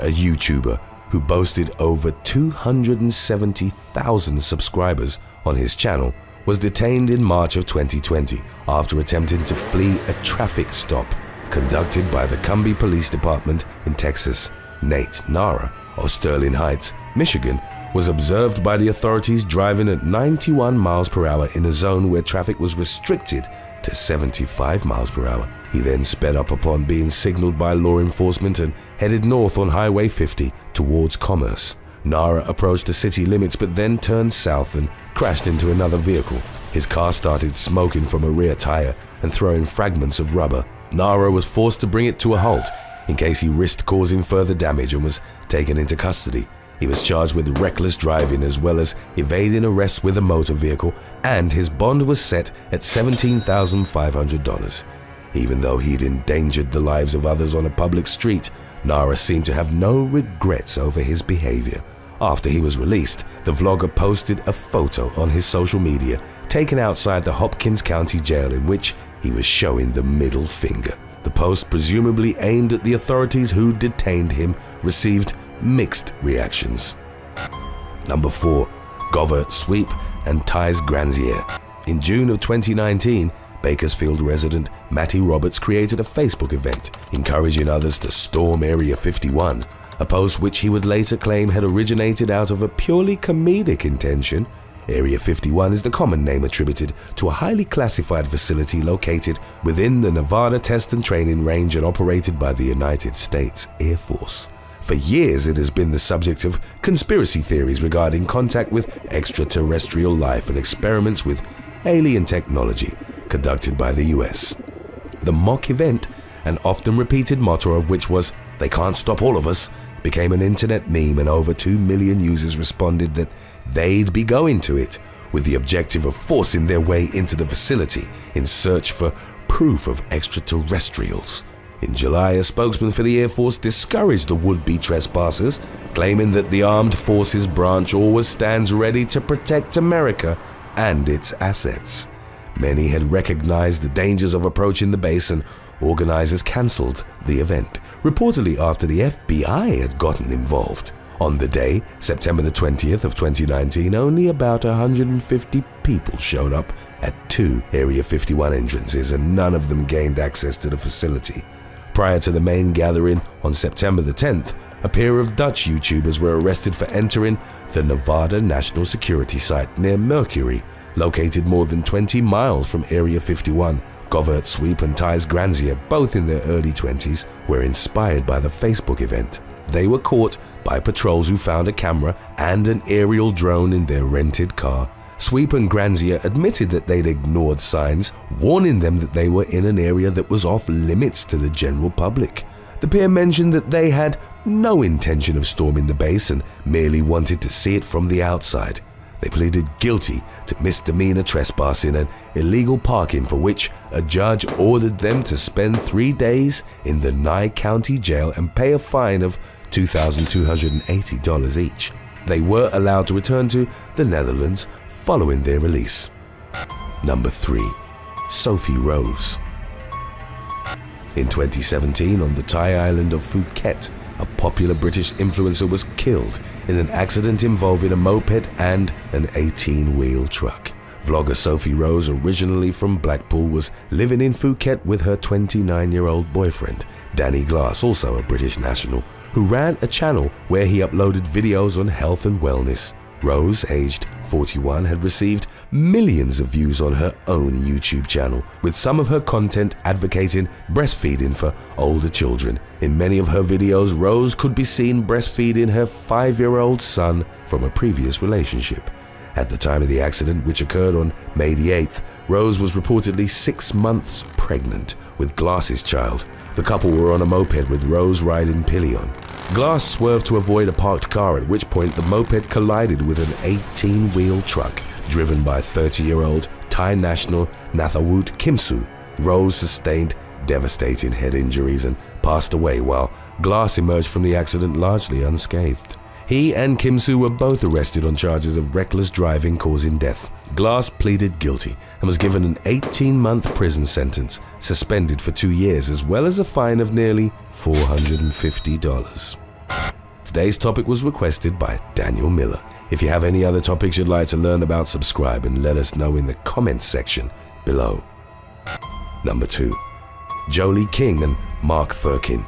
Speaker 1: A YouTuber who boasted over 270,000 subscribers on his channel was detained in March of 2020 after attempting to flee a traffic stop conducted by the Cumbie Police Department in Texas. Nate Nara of Sterling Heights, Michigan, was observed by the authorities driving at 91 miles per hour in a zone where traffic was restricted to 75 miles per hour. He then sped up upon being signaled by law enforcement and headed north on Highway 50 towards Commerce. Nara approached the city limits but then turned south and crashed into another vehicle. His car started smoking from a rear tire and throwing fragments of rubber. Nara was forced to bring it to a halt in case he risked causing further damage and was taken into custody. He was charged with reckless driving as well as evading arrest with a motor vehicle, and his bond was set at $17,500. Even though he'd endangered the lives of others on a public street, Nara seemed to have no regrets over his behavior. After he was released, the vlogger posted a photo on his social media taken outside the Hopkins County Jail in which he was showing the middle finger. The post, presumably aimed at the authorities who detained him, received mixed reactions. Number 4. Gorav Sweep and Ty Granier. In June of 2019, Bakersfield resident Matty Roberts created a Facebook event encouraging others to storm Area 51, a post which he would later claim had originated out of a purely comedic intention. Area 51 is the common name attributed to a highly classified facility located within the Nevada Test and Training Range and operated by the United States Air Force. For years, it has been the subject of conspiracy theories regarding contact with extraterrestrial life and experiments with alien technology conducted by the US. The mock event, an often repeated motto of which was, "They can't stop all of us," became an internet meme, and over 2 million users responded that they'd be going to it with the objective of forcing their way into the facility in search for proof of extraterrestrials. In July, a spokesman for the Air Force discouraged the would-be trespassers, claiming that the Armed Forces branch always stands ready to protect America and its assets. Many had recognized the dangers of approaching the base, and organizers canceled the event, reportedly after the FBI had gotten involved. On the day, September the 20th of 2019, only about 150 people showed up at 2 Area 51 entrances, and none of them gained access to the facility. Prior to the main gathering on September the 10th, a pair of Dutch YouTubers were arrested for entering the Nevada National Security Site near Mercury, located more than 20 miles from Area 51. Gorav Sweep and Ty Granier, both in their early 20s, were inspired by the Facebook event. They were caught by patrols who found a camera and an aerial drone in their rented car. Sweep and Granier admitted that they'd ignored signs warning them that they were in an area that was off limits to the general public. The pair mentioned that they had no intention of storming the base and merely wanted to see it from the outside. They pleaded guilty to misdemeanor trespassing and illegal parking, for which a judge ordered them to spend 3 days in the Nye County Jail and pay a fine of $2,280 each. They were allowed to return to the Netherlands following their release. Number 3. Sophie Rose. In 2017, on the Thai island of Phuket, a popular British influencer was killed in an accident involving a moped and an 18-wheel truck. Vlogger Sophie Rose, originally from Blackpool, was living in Phuket with her 29-year-old boyfriend, Danny Glass, also a British national, who ran a channel where he uploaded videos on health and wellness. Rose, aged 41, had received millions of views on her own YouTube channel, with some of her content advocating breastfeeding for older children. In many of her videos, Rose could be seen breastfeeding her 5-year-old son from a previous relationship. At the time of the accident, which occurred on May the 8th, Rose was reportedly 6 months pregnant with Glass's child. The couple were on a moped with Rose riding pillion. Glass swerved to avoid a parked car, at which point the moped collided with an 18-wheel truck driven by 30-year-old Thai national Nathawut Kimsu. Rose sustained devastating head injuries and passed away, while Glass emerged from the accident largely unscathed. He and Kimsu were both arrested on charges of reckless driving causing death. Glass pleaded guilty and was given an 18-month prison sentence, suspended for 2 years, as well as a fine of nearly $450. Today's topic was requested by Daniel Miller. If you have any other topics you'd like to learn about, subscribe and let us know in the comments section below. Number 2. Jolie King and Mark Firkin.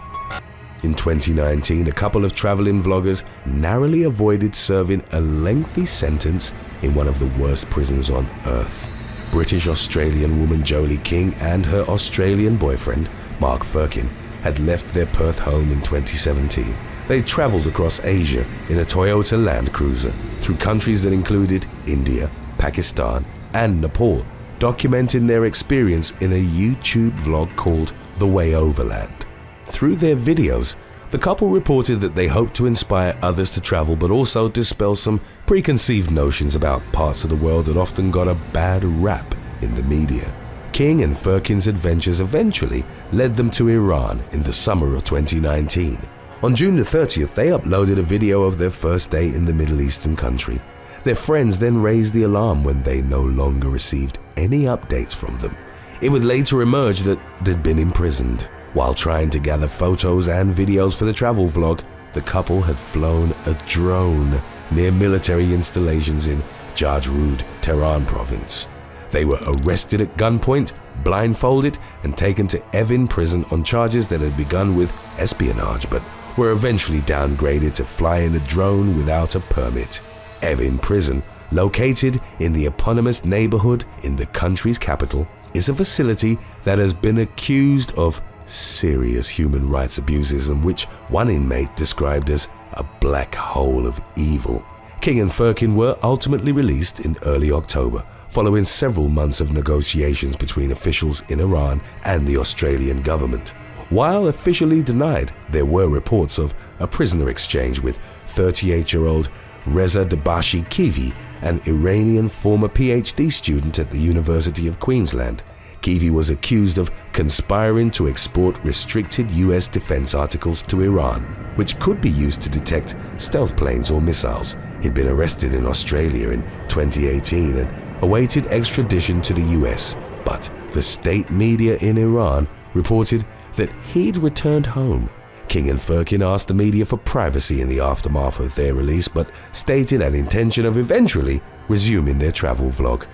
Speaker 1: In 2019, a couple of traveling vloggers narrowly avoided serving a lengthy sentence in one of the worst prisons on earth. British-Australian woman Jolie King and her Australian boyfriend, Mark Firkin, had left their Perth home in 2017. They travelled across Asia in a Toyota Land Cruiser through countries that included India, Pakistan, and Nepal, documenting their experience in a YouTube vlog called The Way Overland. Through their videos, the couple reported that they hoped to inspire others to travel but also dispel some preconceived notions about parts of the world that often got a bad rap in the media. King and Firkin's adventures eventually led them to Iran in the summer of 2019. On June the 30th, they uploaded a video of their first day in the Middle Eastern country. Their friends then raised the alarm when they no longer received any updates from them. It would later emerge that they'd been imprisoned. While trying to gather photos and videos for the travel vlog, the couple had flown a drone near military installations in Jarjrud, Tehran province. They were arrested at gunpoint, blindfolded, and taken to Evin prison on charges that had begun with espionage but were eventually downgraded to flying a drone without a permit. Evin prison, located in the eponymous neighborhood in the country's capital, is a facility that has been accused of serious human rights abuses and which one inmate described as a black hole of evil. King and Firkin were ultimately released in early October, following several months of negotiations between officials in Iran and the Australian government. While officially denied, there were reports of a prisoner exchange with 38-year-old Reza Dabashi Kivi, an Iranian former PhD student at the University of Queensland. Kivi was accused of conspiring to export restricted US defense articles to Iran, which could be used to detect stealth planes or missiles. He'd been arrested in Australia in 2018 and awaited extradition to the US, but the state media in Iran reported that he'd returned home. King and Firkin asked the media for privacy in the aftermath of their release, but stated an intention of eventually resuming their travel vlog.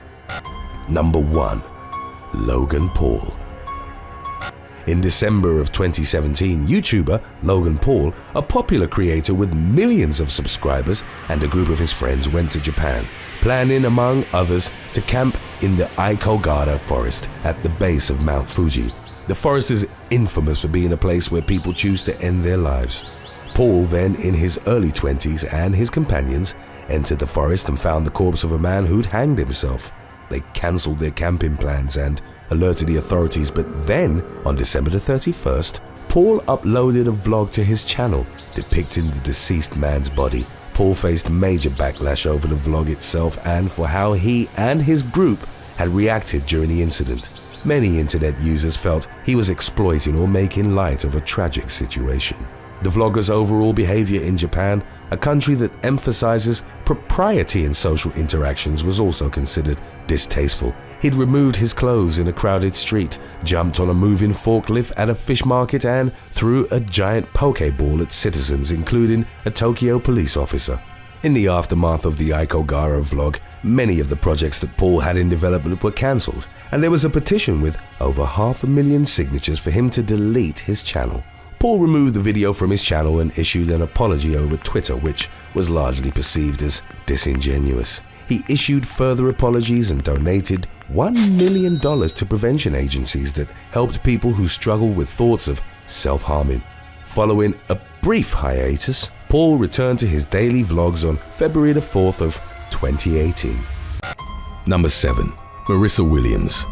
Speaker 1: Number 1. Logan Paul. In December of 2017, YouTuber Logan Paul, a popular creator with millions of subscribers, and a group of his friends went to Japan, planning, among others, to camp in the Aikogara forest at the base of Mount Fuji. The forest is infamous for being a place where people choose to end their lives. Paul, then in his early 20s, and his companions entered the forest and found the corpse of a man who'd hanged himself. They cancelled their camping plans and alerted the authorities, but then, on December the 31st, Paul uploaded a vlog to his channel depicting the deceased man's body. Paul faced major backlash over the vlog itself and for how he and his group had reacted during the incident. Many internet users felt he was exploiting or making light of a tragic situation. The vlogger's overall behavior in Japan, a country that emphasizes propriety in social interactions, was also considered distasteful. He'd removed his clothes in a crowded street, jumped on a moving forklift at a fish market, and threw a giant pokeball at citizens, including a Tokyo police officer. In the aftermath of the Aikogara vlog, many of the projects that Paul had in development were cancelled, and there was a petition with over 500,000 signatures for him to delete his channel. Paul removed the video from his channel and issued an apology over Twitter, which was largely perceived as disingenuous. He issued further apologies and donated $1 million to prevention agencies that helped people who struggle with thoughts of self-harming. Following a brief hiatus, Paul returned to his daily vlogs on February the 4th of 2018. Number 7. Marissa Williams.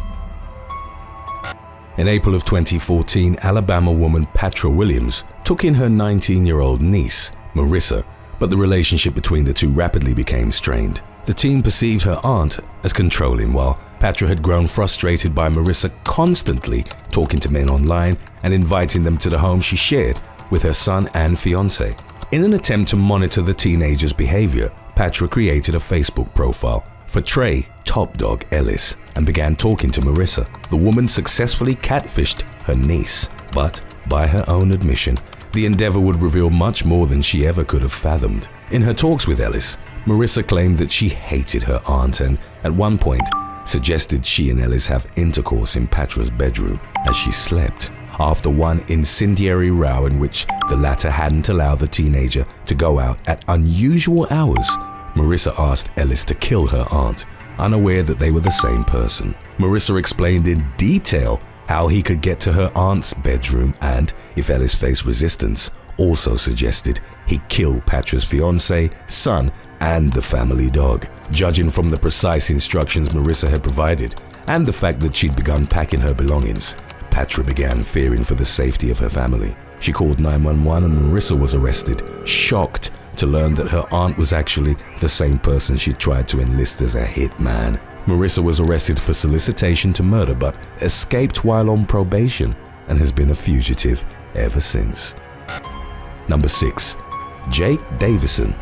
Speaker 1: In April of 2014, Alabama woman Patra Williams took in her 19-year-old niece, Marissa, but the relationship between the two rapidly became strained. The teen perceived her aunt as controlling, while Patra had grown frustrated by Marissa constantly talking to men online and inviting them to the home she shared with her son and fiancé. In an attempt to monitor the teenager's behavior, Patra created a Facebook profile for Trey, Top Dog Ellis, and began talking to Marissa. The woman successfully catfished her niece, but by her own admission, the endeavor would reveal much more than she ever could have fathomed. In her talks with Ellis, Marissa claimed that she hated her aunt and, at one point, suggested she and Ellis have intercourse in Patra's bedroom as she slept. after one incendiary row in which the latter hadn't allowed the teenager to go out at unusual hours. Marissa asked Ellis to kill her aunt, unaware that they were the same person. Marissa explained in detail how he could get to her aunt's bedroom and, if Ellis faced resistance, also suggested he kill Patra's fiancé, son, and the family dog. Judging from the precise instructions Marissa had provided and the fact that she'd begun packing her belongings, Patra began fearing for the safety of her family. She called 911 and Marissa was arrested, shocked to learn that her aunt was actually the same person she tried to enlist as a hitman. Marissa was arrested for solicitation to murder but escaped while on probation and has been a fugitive ever since. Number 6. Jake Davison.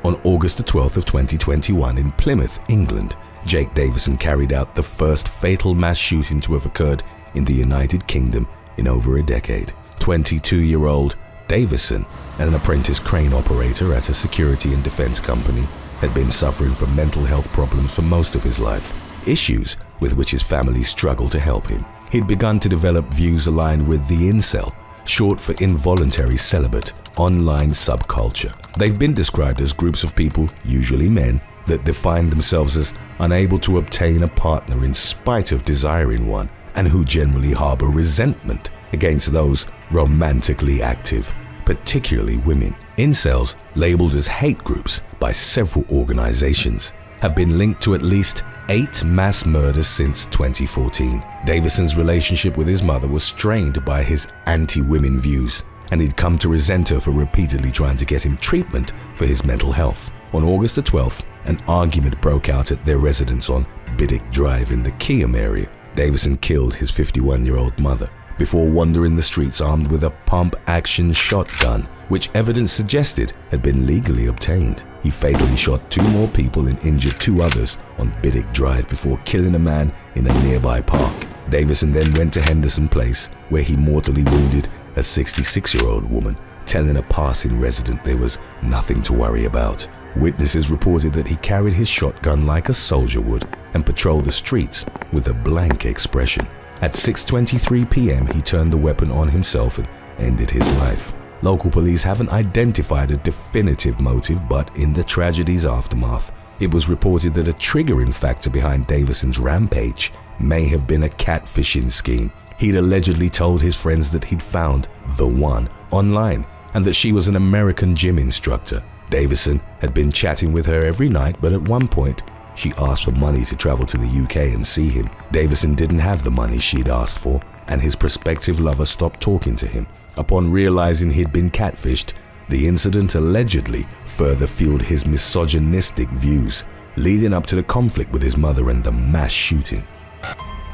Speaker 1: On August the 12th of 2021 in Plymouth, England, Jake Davison carried out the first fatal mass shooting to have occurred in the United Kingdom in over a decade. 22-year-old Davison, an apprentice crane operator at a security and defense company, had been suffering from mental health problems for most of his life, issues with which his family struggled to help him. He'd begun to develop views aligned with the incel, short for involuntary celibate, online subculture. They've been described as groups of people, usually men, that define themselves as unable to obtain a partner in spite of desiring one, and who generally harbor resentment against those romantically active, particularly women. Incels, labeled as hate groups by several organizations, have been linked to at least 8 mass murders since 2014. Davison's relationship with his mother was strained by his anti-women views, and he'd come to resent her for repeatedly trying to get him treatment for his mental health. On August the 12th, an argument broke out at their residence on Biddick Drive in the Keyham area. Davison killed his 51-year-old mother before wandering the streets armed with a pump-action shotgun, which evidence suggested had been legally obtained. He fatally shot 2 more people and injured 2 others on Biddick Drive before killing a man in a nearby park. Davison then went to Henderson Place, where he mortally wounded a 66-year-old woman, telling a passing resident there was nothing to worry about. Witnesses reported that he carried his shotgun like a soldier would and patrolled the streets with a blank expression. At 6:23 p.m., he turned the weapon on himself and ended his life. Local police haven't identified a definitive motive, but in the tragedy's aftermath, it was reported that a triggering factor behind Davison's rampage may have been a catfishing scheme. He'd allegedly told his friends that he'd found the one online and that she was an American gym instructor. Davison had been chatting with her every night, but at one point, she asked for money to travel to the UK and see him. Davison didn't have the money she'd asked for, and his prospective lover stopped talking to him. Upon realizing he'd been catfished, the incident allegedly further fueled his misogynistic views, leading up to the conflict with his mother and the mass shooting.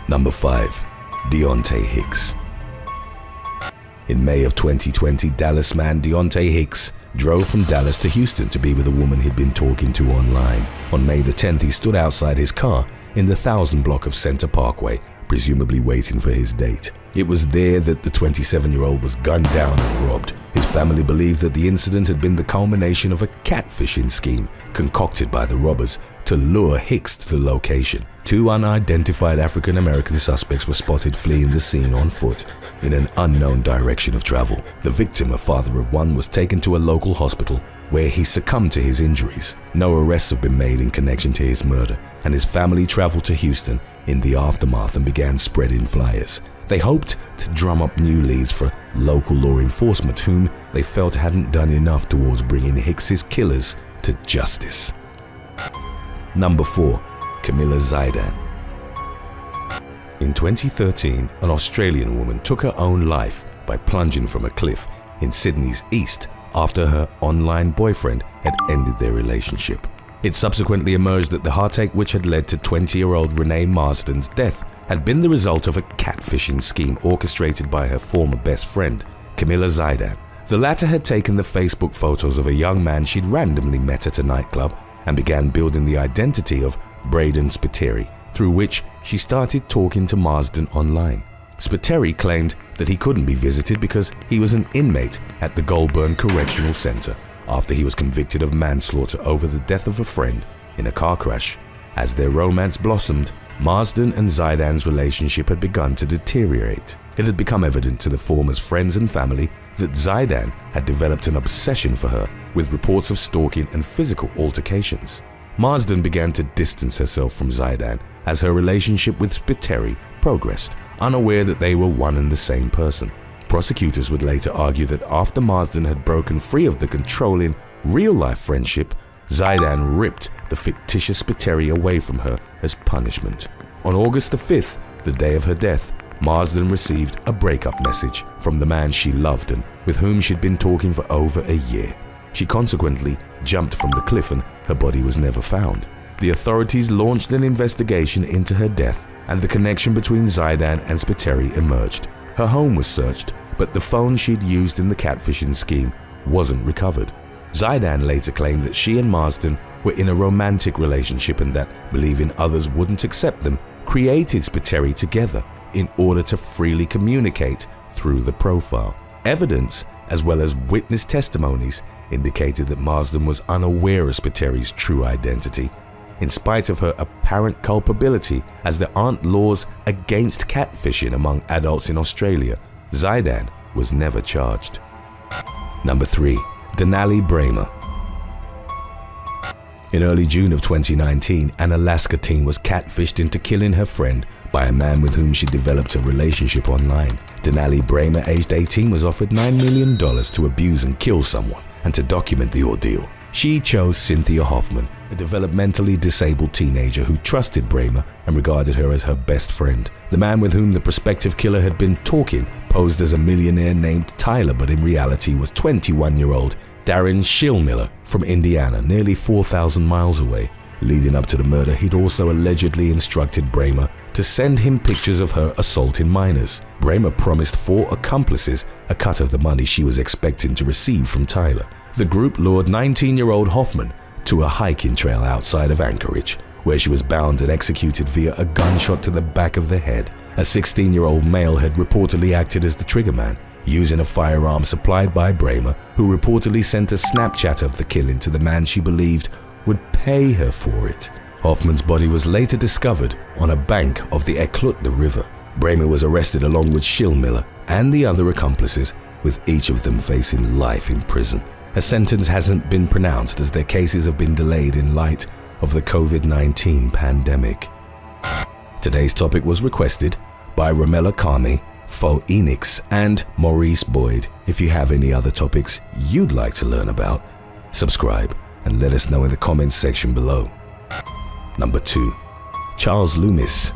Speaker 1: Number 5. Deontay Hicks. In May of 2020, Dallas man Deontay Hicks drove from Dallas to Houston to be with a woman he'd been talking to online. On May the 10th, he stood outside his car in the 1000 block of Center Parkway, presumably waiting for his date. It was there that the 27-year-old was gunned down and robbed. His family believed that the incident had been the culmination of a catfishing scheme concocted by the robbers to lure Hicks to the location. 2 unidentified African-American suspects were spotted fleeing the scene on foot in an unknown direction of travel. The victim, a father of 1, was taken to a local hospital where he succumbed to his injuries. No arrests have been made in connection to his murder, and his family traveled to Houston in the aftermath and began spreading flyers. They hoped to drum up new leads for local law enforcement, whom they felt hadn't done enough towards bringing Hicks's killers to justice. Number 4. Camila Zidan. In 2013, an Australian woman took her own life by plunging from a cliff in Sydney's east after her online boyfriend had ended their relationship. It subsequently emerged that the heartache which had led to 20-year-old Renee Marsden's death had been the result of a catfishing scheme orchestrated by her former best friend, Camila Zidan. The latter had taken the Facebook photos of a young man she'd randomly met at a nightclub and began building the identity of Braden Spiteri, through which she started talking to Marsden online. Spiteri claimed that he couldn't be visited because he was an inmate at the Goulburn Correctional Center after he was convicted of manslaughter over the death of a friend in a car crash. As their romance blossomed, Marsden and Zidan's relationship had begun to deteriorate. It had become evident to the former's friends and family that Zidan had developed an obsession for her, with reports of stalking and physical altercations. Marsden began to distance herself from Zidan as her relationship with Spiteri progressed, unaware that they were one and the same person. Prosecutors would later argue that after Marsden had broken free of the controlling, real-life friendship, Zidan ripped the fictitious Spiteri away from her as punishment. On August the 5th, the day of her death, Marsden received a breakup message from the man she loved and with whom she'd been talking for over a year. She consequently jumped from the cliff and her body was never found. The authorities launched an investigation into her death, and the connection between Zidan and Spiteri emerged. Her home was searched, but the phone she'd used in the catfishing scheme wasn't recovered. Zidan later claimed that she and Marsden were in a romantic relationship and that, believing others wouldn't accept them, created Spiteri together in order to freely communicate through the profile. Evidence, as well as witness testimonies, indicated that Marsden was unaware of Spiteri's true identity. In spite of her apparent culpability, as there aren't laws against catfishing among adults in Australia, Zidan was never charged. Number 3. Denali Brer. In early June of 2019, an Alaska teen was catfished into killing her friend by a man with whom she developed a relationship online. Denali Brer, aged 18, was offered $9 million to abuse and kill someone and to document the ordeal. She chose Cynthia Hoffman, a developmentally disabled teenager who trusted Brer and regarded her as her best friend. The man with whom the prospective killer had been talking posed as a millionaire named Tyler, but in reality was 21-year-old Darren Schillmiller from Indiana, nearly 4,000 miles away. Leading up to the murder, he'd also allegedly instructed Brer to send him pictures of her assaulting minors. Brer promised 4 accomplices a cut of the money she was expecting to receive from Tyler. The group lured 19-year-old Hoffman to a hiking trail outside of Anchorage, where she was bound and executed via a gunshot to the back of the head. A 16-year-old male had reportedly acted as the triggerman, using a firearm supplied by Brer, who reportedly sent a Snapchat of the killing to the man she believed would pay her for it. Hoffman's body was later discovered on a bank of the Eklutna River. Brer was arrested along with Schillmiller and the other accomplices, with each of them facing life in prison. A sentence hasn't been pronounced as their cases have been delayed in light of the COVID-19 pandemic. Today's topic was requested by Romella Kami, Fo Enix, and Maurice Boyd. If you have any other topics you'd like to learn about, subscribe and let us know in the comments section below. Number 2. Charles Loomis.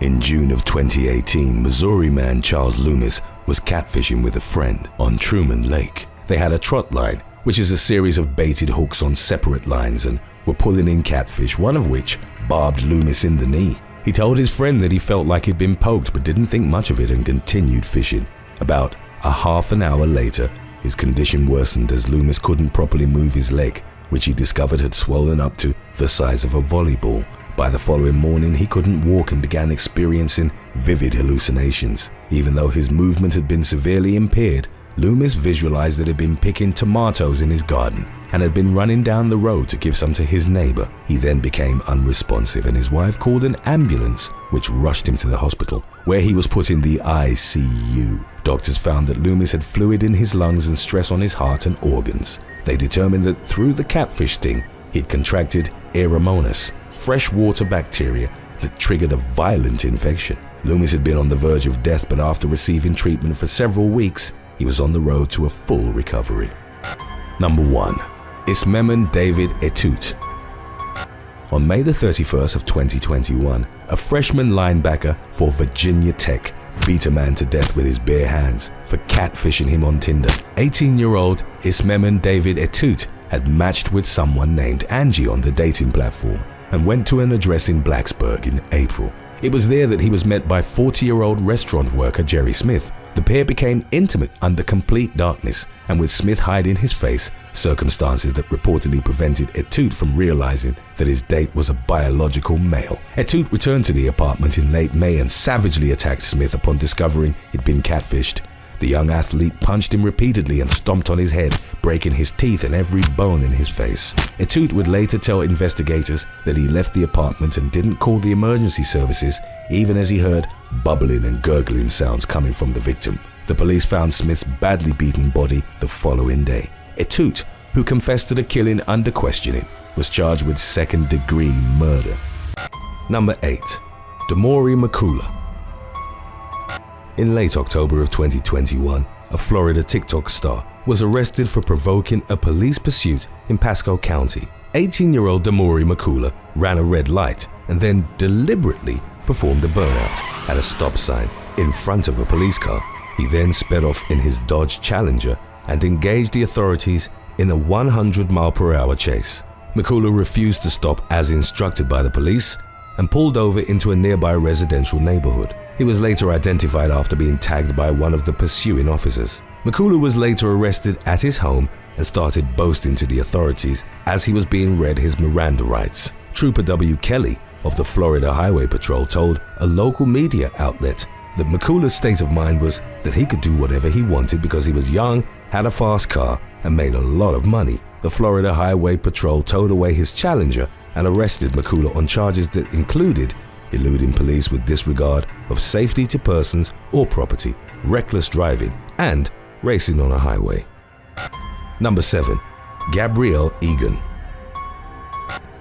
Speaker 1: In June of 2018, Missouri man Charles Loomis was catfishing with a friend on Truman Lake. They had a trot line, which is a series of baited hooks on separate lines, and were pulling in catfish, one of which barbed Loomis in the knee. He told his friend that he felt like he'd been poked but didn't think much of it and continued fishing. About a half an hour later, his condition worsened as Loomis couldn't properly move his leg, which he discovered had swollen up to the size of a volleyball. By the following morning, he couldn't walk and began experiencing vivid hallucinations. Even though his movement had been severely impaired, Loomis visualized that he'd been picking tomatoes in his garden and had been running down the road to give some to his neighbor. He then became unresponsive and his wife called an ambulance, which rushed him to the hospital, where he was put in the ICU. Doctors found that Loomis had fluid in his lungs and stress on his heart and organs. They determined that through the catfish sting, he'd contracted Aeromonas, freshwater bacteria that triggered a violent infection. Loomis had been on the verge of death, but after receiving treatment for several weeks, he was on the road to a full recovery. Number 1. Memon David UT. On May the 31st of 2021, a freshman linebacker for Virginia Tech beat a man to death with his bare hands for catfishing him on Tinder. 18-year-old Memon David UT had matched with someone named Angie on the dating platform and went to an address in Blacksburg in April. It was there that he was met by 40-year-old restaurant worker Jerry Smith. The pair became intimate under complete darkness, and with Smith hiding his face, circumstances that reportedly prevented UT from realizing that his date was a biological male. UT returned to the apartment in late May and savagely attacked Smith upon discovering he'd been catfished. The young athlete punched him repeatedly and stomped on his head, breaking his teeth and every bone in his face. Etude would later tell investigators that he left the apartment and didn't call the emergency services, even as he heard bubbling and gurgling sounds coming from the victim. The police found Smith's badly beaten body the following day. Etude, who confessed to the killing under questioning, was charged with second-degree murder. Number 8. Damori Makula. In late October of 2021, a Florida TikTok star was arrested for provoking a police pursuit in Pasco County. 18-year-old Damori Makula ran a red light and then deliberately performed a burnout at a stop sign in front of a police car. He then sped off in his Dodge Challenger and engaged the authorities in a 100-mile-per-hour chase. Makula refused to stop as instructed by the police and pulled over into a nearby residential neighborhood. He was later identified after being tagged by one of the pursuing officers. Makula was later arrested at his home and started boasting to the authorities as he was being read his Miranda rights. Trooper W. Kelly of the Florida Highway Patrol told a local media outlet that Makula's state of mind was that he could do whatever he wanted because he was young, had a fast car, and made a lot of money. The Florida Highway Patrol towed away his Challenger and arrested Makula on charges that included eluding police with disregard of safety to persons or property, reckless driving, and racing on a highway. Number 7. Gabrielle Egan.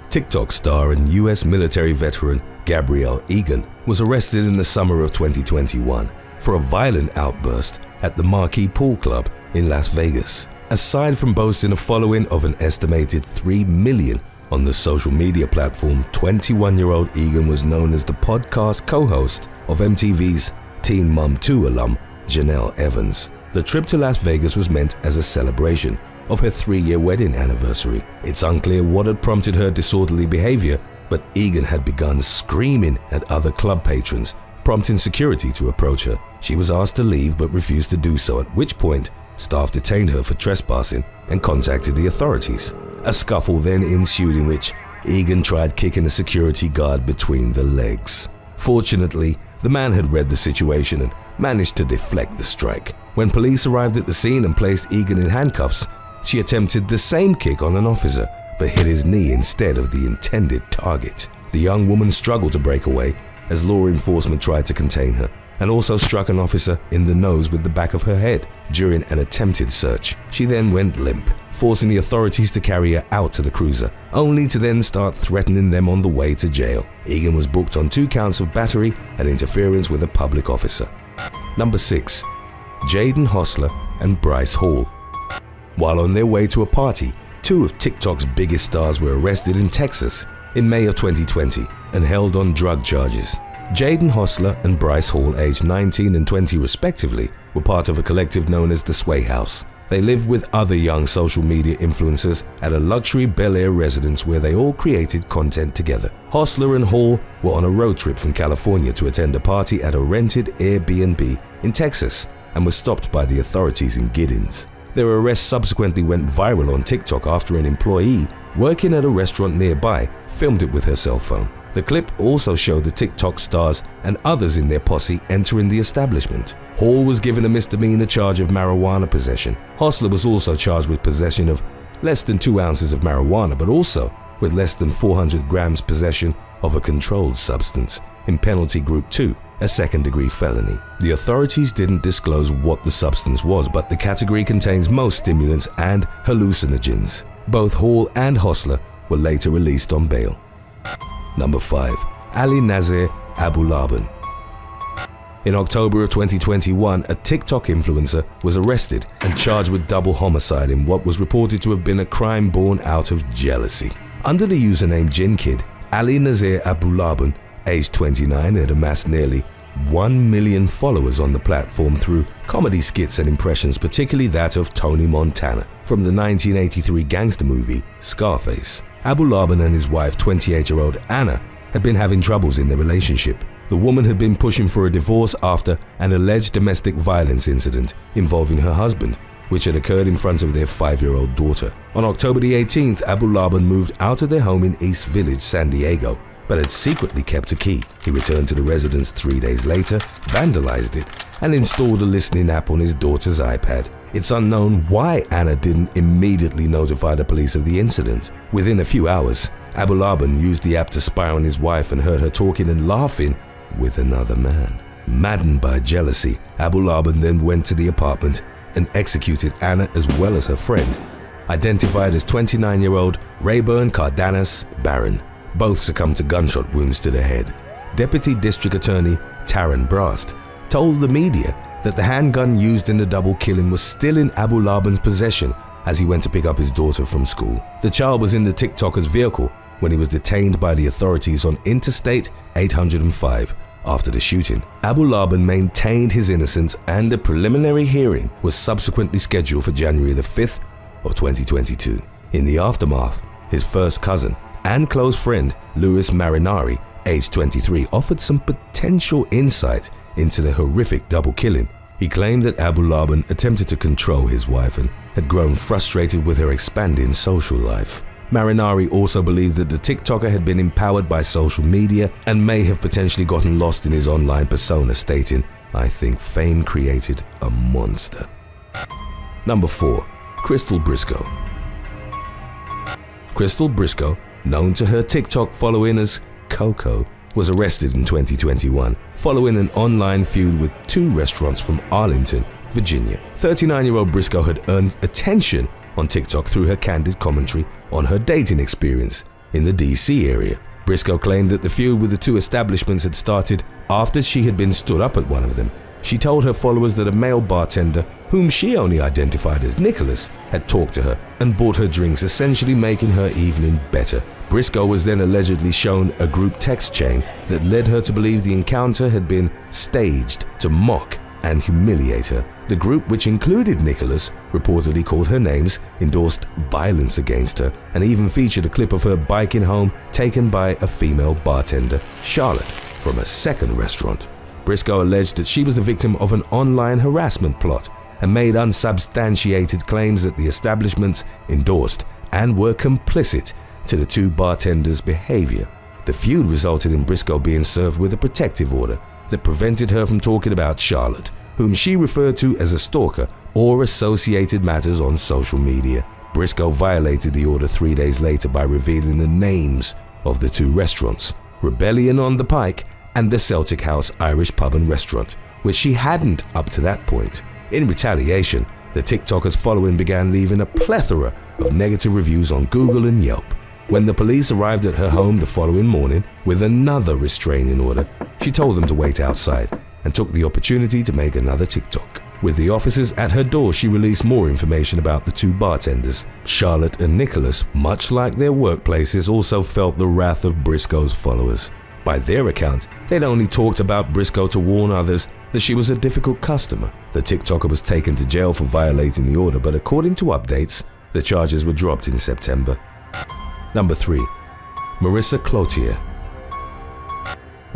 Speaker 1: TikTok star and U.S. military veteran Gabrielle Egan was arrested in the summer of 2021 for a violent outburst at the Marquee Pool Club in Las Vegas. Aside from boasting a following of an estimated 3 million on the social media platform, 21-year-old Egan was known as the podcast co-host of MTV's Teen Mom 2 alum Janelle Evans. The trip to Las Vegas was meant as a celebration of her 3-year wedding anniversary. It's unclear what had prompted her disorderly behavior, but Egan had begun screaming at other club patrons, prompting security to approach her. She was asked to leave but refused to do so, at which point staff detained her for trespassing and contacted the authorities. A scuffle then ensued in which Egan tried kicking a security guard between the legs. Fortunately, the man had read the situation and managed to deflect the strike. When police arrived at the scene and placed Egan in handcuffs, she attempted the same kick on an officer, but hit his knee instead of the intended target. The young woman struggled to break away as law enforcement tried to contain her, and also struck an officer in the nose with the back of her head during an attempted search. She then went limp, forcing the authorities to carry her out to the cruiser, only to then start threatening them on the way to jail. Egan was booked on 2 counts of battery and interference with a public officer. Number 6. Jaden Hostler and Bryce Hall. While on their way to a party, 2 of TikTok's biggest stars were arrested in Texas in May of 2020 and held on drug charges. Jaden Hostler and Bryce Hall, aged 19 and 20 respectively, were part of a collective known as the Sway House. They lived with other young social media influencers at a luxury Bel Air residence where they all created content together. Hostler and Hall were on a road trip from California to attend a party at a rented Airbnb in Texas and were stopped by the authorities in Giddings. Their arrest subsequently went viral on TikTok after an employee working at a restaurant nearby filmed it with her cell phone. The clip also showed the TikTok stars and others in their posse entering the establishment. Hall was given a misdemeanor charge of marijuana possession. Hostler was also charged with possession of less than 2 ounces of marijuana, but also with less than 400 grams possession of a controlled substance in Penalty Group 2, a second-degree felony. The authorities didn't disclose what the substance was, but the category contains most stimulants and hallucinogens. Both Hall and Hostler were later released on bail. Number 5. Ali Nazir Abulaban. In October of 2021, a TikTok influencer was arrested and charged with double homicide in what was reported to have been a crime born out of jealousy. Under the username JinKid, Ali Nazir Abulaban, aged 29, had amassed nearly 1 million followers on the platform through comedy skits and impressions, particularly that of Tony Montana from the 1983 gangster movie Scarface. Abulaban and his wife, 28-year-old Anna, had been having troubles in their relationship. The woman had been pushing for a divorce after an alleged domestic violence incident involving her husband, which had occurred in front of their 5-year-old daughter. On October the 18th, Abulaban moved out of their home in East Village, San Diego, but had secretly kept a key. He returned to the residence 3 days later, vandalized it, and installed a listening app on his daughter's iPad. It's unknown why Anna didn't immediately notify the police of the incident. Within a few hours, Abu Laban used the app to spy on his wife and heard her talking and laughing with another man. Maddened by jealousy, Abu Laban then went to the apartment and executed Anna as well as her friend, identified as 29-year-old Rayburn Cardenas Barron. Both succumbed to gunshot wounds to the head. Deputy District Attorney Taryn Brast told the media that the handgun used in the double killing was still in Abu Laban's possession as he went to pick up his daughter from school. The child was in the TikToker's vehicle when he was detained by the authorities on Interstate 805 after the shooting. Abu Laban maintained his innocence, and a preliminary hearing was subsequently scheduled for January the 5th of 2022. In the aftermath, his first cousin and close friend, Louis Marinari, aged 23, offered some potential insight into the horrific double killing. He claimed that Abu Laban attempted to control his wife and had grown frustrated with her expanding social life. Marinari also believed that the TikToker had been empowered by social media and may have potentially gotten lost in his online persona, stating, "I think fame created a monster." Number 4. Crystal Briscoe. Crystal Briscoe, known to her TikTok following as Coco, was arrested in 2021 following an online feud with 2 restaurants from Arlington, Virginia. 39-year-old Briscoe had earned attention on TikTok through her candid commentary on her dating experience in the DC area. Briscoe claimed that the feud with the 2 establishments had started after she had been stood up at one of them. She told her followers that a male bartender, whom she only identified as Nicholas, had talked to her and bought her drinks, essentially making her evening better. Briscoe was then allegedly shown a group text chain that led her to believe the encounter had been staged to mock and humiliate her. The group, which included Nicholas, reportedly called her names, endorsed violence against her, and even featured a clip of her biking home taken by a female bartender, Charlotte, from a second restaurant. Briscoe alleged that she was the victim of an online harassment plot and made unsubstantiated claims that the establishments endorsed and were complicit to the 2 bartenders' behavior. The feud resulted in Briscoe being served with a protective order that prevented her from talking about Charlotte, whom she referred to as a stalker, or associated matters on social media. Briscoe violated the order 3 days later by revealing the names of the 2 restaurants, Rebellion on the Pike and the Celtic House Irish Pub and Restaurant, which she hadn't up to that point. In retaliation, the TikToker's following began leaving a plethora of negative reviews on Google and Yelp. When the police arrived at her home the following morning with another restraining order, she told them to wait outside and took the opportunity to make another TikTok. With the officers at her door, she released more information about the 2 bartenders. Charlotte and Nicholas, much like their workplaces, also felt the wrath of Briscoe's followers. By their account, they'd only talked about Briscoe to warn others that she was a difficult customer. The TikToker was taken to jail for violating the order, but according to updates, the charges were dropped in September. Number 3. Marissa Cloutier.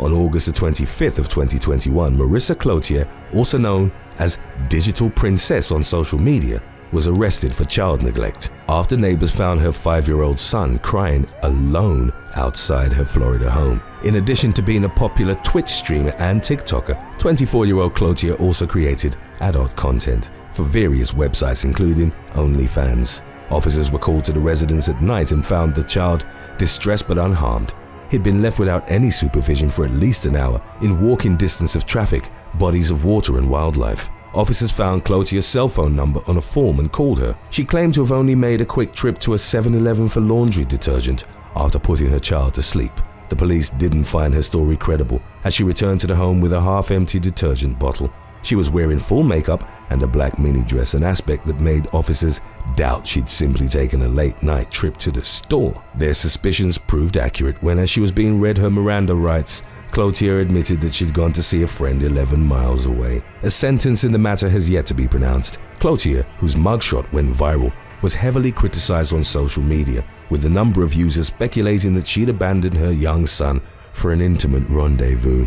Speaker 1: On August the 25th of 2021, Marissa Cloutier, also known as Digital Princess on social media, was arrested for child neglect after neighbors found her 5-year-old son crying alone outside her Florida home. In addition to being a popular Twitch streamer and TikToker, 24-year-old Cloutier also created adult content for various websites, including OnlyFans. Officers were called to the residence at night and found the child distressed but unharmed. He'd been left without any supervision for at least an hour in walking distance of traffic, bodies of water and wildlife. Officers found Cloutier's cell phone number on a form and called her. She claimed to have only made a quick trip to a 7-Eleven for laundry detergent after putting her child to sleep. The police didn't find her story credible as she returned to the home with a half-empty detergent bottle. She was wearing full makeup and a black mini dress, an aspect that made officers doubt she'd simply taken a late-night trip to the store. Their suspicions proved accurate when, as she was being read her Miranda rights, Cloutier admitted that she'd gone to see a friend 11 miles away. A sentence in the matter has yet to be pronounced. Cloutier, whose mugshot went viral, was heavily criticized on social media, with a number of users speculating that she'd abandoned her young son for an intimate rendezvous.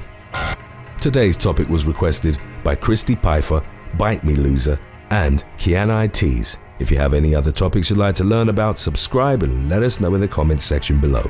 Speaker 1: Today's topic was requested by Christy Pfeiffer, Bite Me Loser, and Kiana Tees. If you have any other topics you'd like to learn about, subscribe and let us know in the comments section below.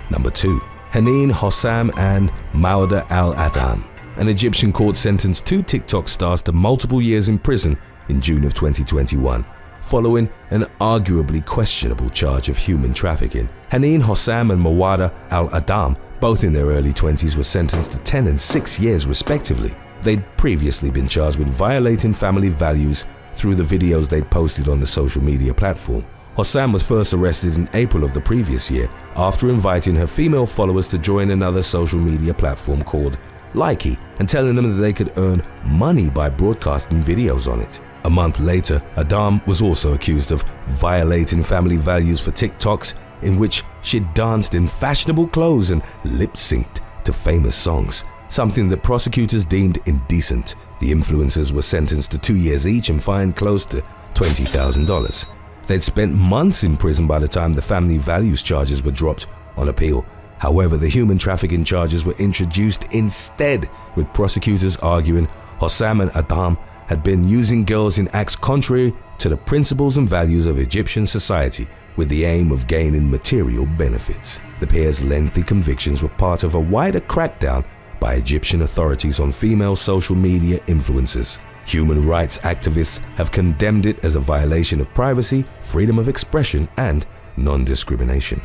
Speaker 1: Number 2. Haneen Hossam and Mauda Al-Adam. an Egyptian court sentenced 2 TikTok stars to multiple years in prison in June of 2021, following an arguably questionable charge of human trafficking. Haneen Hossam and Mawada Al-Adam, both in their early 20s, were sentenced to 10 and 6 years respectively. They'd previously been charged with violating family values through the videos they'd posted on the social media platform. Hossam was first arrested in April of the previous year after inviting her female followers to join another social media platform called Likey and telling them that they could earn money by broadcasting videos on it. A month later, Adam was also accused of violating family values for TikToks in which she danced in fashionable clothes and lip-synced to famous songs, something that prosecutors deemed indecent. The influencers were sentenced to 2 years each and fined close to $20,000. They'd spent months in prison by the time the family values charges were dropped on appeal. However, the human trafficking charges were introduced instead, with prosecutors arguing Hossam and Adam had been using girls in acts contrary to the principles and values of Egyptian society with the aim of gaining material benefits. The pair's lengthy convictions were part of a wider crackdown by Egyptian authorities on female social media influencers. Human rights activists have condemned it as a violation of privacy, freedom of expression, and non-discrimination.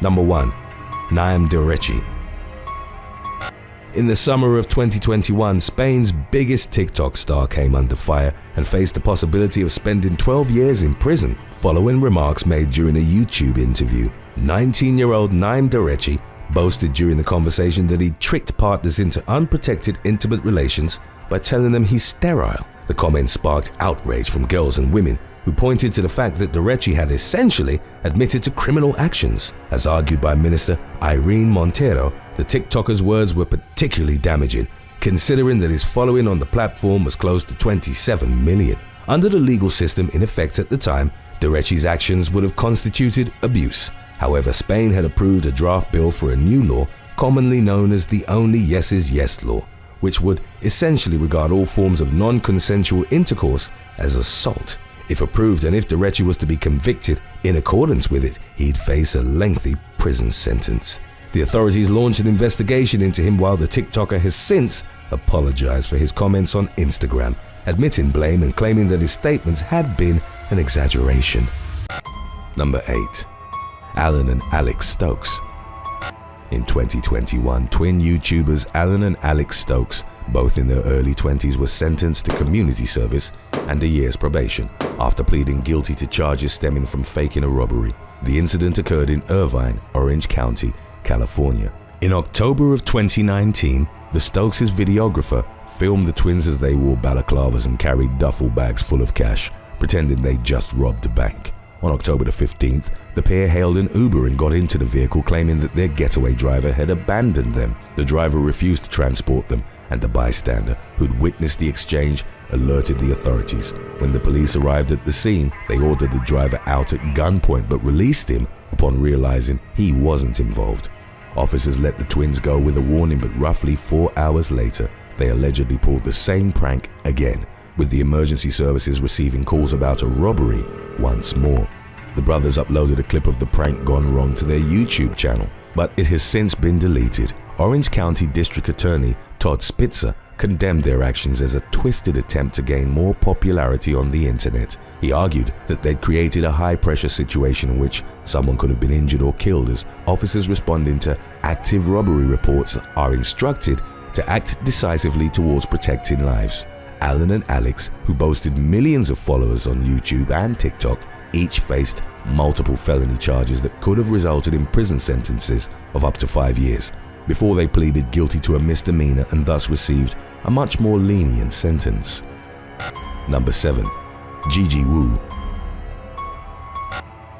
Speaker 1: Number 1. Naim Derechi. In the summer of 2021, Spain's biggest TikTok star came under fire and faced the possibility of spending 12 years in prison following remarks made during a YouTube interview. 19-year-old Naim Derechi boasted during the conversation that he tricked partners into unprotected intimate relations by telling them he's sterile. The comment sparked outrage from girls and women who pointed to the fact that Derechi had essentially admitted to criminal actions. As argued by Minister Irene Montero, the TikToker's words were particularly damaging, considering that his following on the platform was close to 27 million. Under the legal system in effect at the time, Derechi's actions would have constituted abuse. However, Spain had approved a draft bill for a new law, commonly known as the Only Yes is Yes law, which would essentially regard all forms of non-consensual intercourse as assault. If approved and if Derechi was to be convicted in accordance with it, he'd face a lengthy prison sentence. The authorities launched an investigation into him, while the TikToker has since apologized for his comments on Instagram, admitting blame and claiming that his statements had been an exaggeration. Number 8. Alan and Alex Stokes. In 2021, twin YouTubers Alan and Alex Stokes, both in their early 20s, were sentenced to community service and a year's probation after pleading guilty to charges stemming from faking a robbery. The incident occurred in Irvine, Orange County, California. In October of 2019, the Stokes' videographer filmed the twins as they wore balaclavas and carried duffel bags full of cash, pretending they just robbed a bank. On October the 15th, the pair hailed an Uber and got into the vehicle, claiming that their getaway driver had abandoned them. The driver refused to transport them, and a bystander who'd witnessed the exchange alerted the authorities. When the police arrived at the scene, they ordered the driver out at gunpoint but released him upon realizing he wasn't involved. Officers let the twins go with a warning, but roughly 4 hours later, they allegedly pulled the same prank again, with the emergency services receiving calls about a robbery once more. The brothers uploaded a clip of the prank gone wrong to their YouTube channel, but it has since been deleted. Orange County District Attorney Todd Spitzer condemned their actions as a twisted attempt to gain more popularity on the internet. He argued that they'd created a high-pressure situation in which someone could have been injured or killed, as officers responding to active robbery reports are instructed to act decisively towards protecting lives. Alan and Alex, who boasted millions of followers on YouTube and TikTok, each faced multiple felony charges that could have resulted in prison sentences of up to 5 years, before they pleaded guilty to a misdemeanor and thus received a much more lenient sentence. Number 7. Gigi Wu.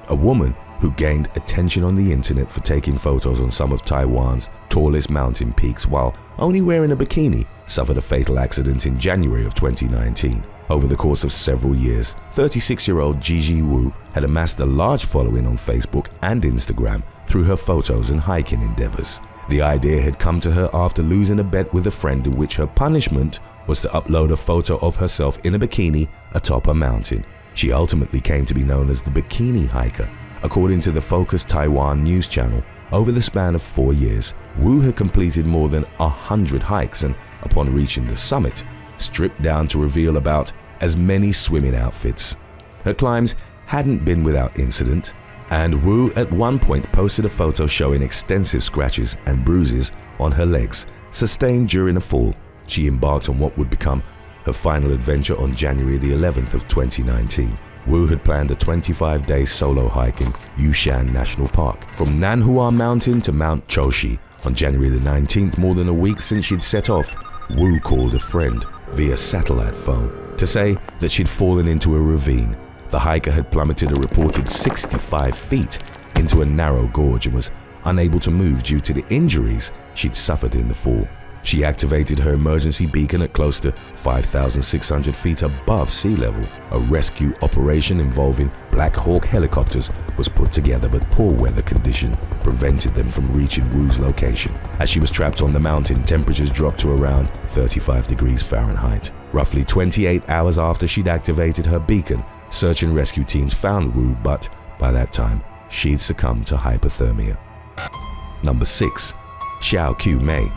Speaker 1: A woman who gained attention on the internet for taking photos on some of Taiwan's tallest mountain peaks while only wearing a bikini suffered a fatal accident in January of 2019. Over the course of several years, 36-year-old Gigi Wu had amassed a large following on Facebook and Instagram through her photos and hiking endeavors. The idea had come to her after losing a bet with a friend in which her punishment was to upload a photo of herself in a bikini atop a mountain. She ultimately came to be known as the Bikini Hiker. According to the Focus Taiwan news channel, Over the span of 4 years, Wu had completed more than 100 hikes and, upon reaching the summit, stripped down to reveal about as many swimming outfits. Her climbs hadn't been without incident, and Wu at one point posted a photo showing extensive scratches and bruises on her legs, sustained during a fall. She embarked on what would become her final adventure on January the 11th of 2019. Wu had planned a 25-day solo hike in Yushan National Park, from Nanhua Mountain to Mount Chow G. On January the 19th, more than a week since she'd set off, Wu called a friend via satellite phone to say that she'd fallen into a ravine. The hiker had plummeted a reported 65 feet into a narrow gorge and was unable to move due to the injuries she'd suffered in the fall. She activated her emergency beacon at close to 5,600 feet above sea level. A rescue operation involving Black Hawk helicopters was put together, but poor weather condition prevented them from reaching Wu's location. As she was trapped on the mountain, temperatures dropped to around 35 degrees Fahrenheit. Roughly 28 hours after she'd activated her beacon, search and rescue teams found Wu, but by that time, she'd succumbed to hypothermia. Number 6. Xiao Q Mei.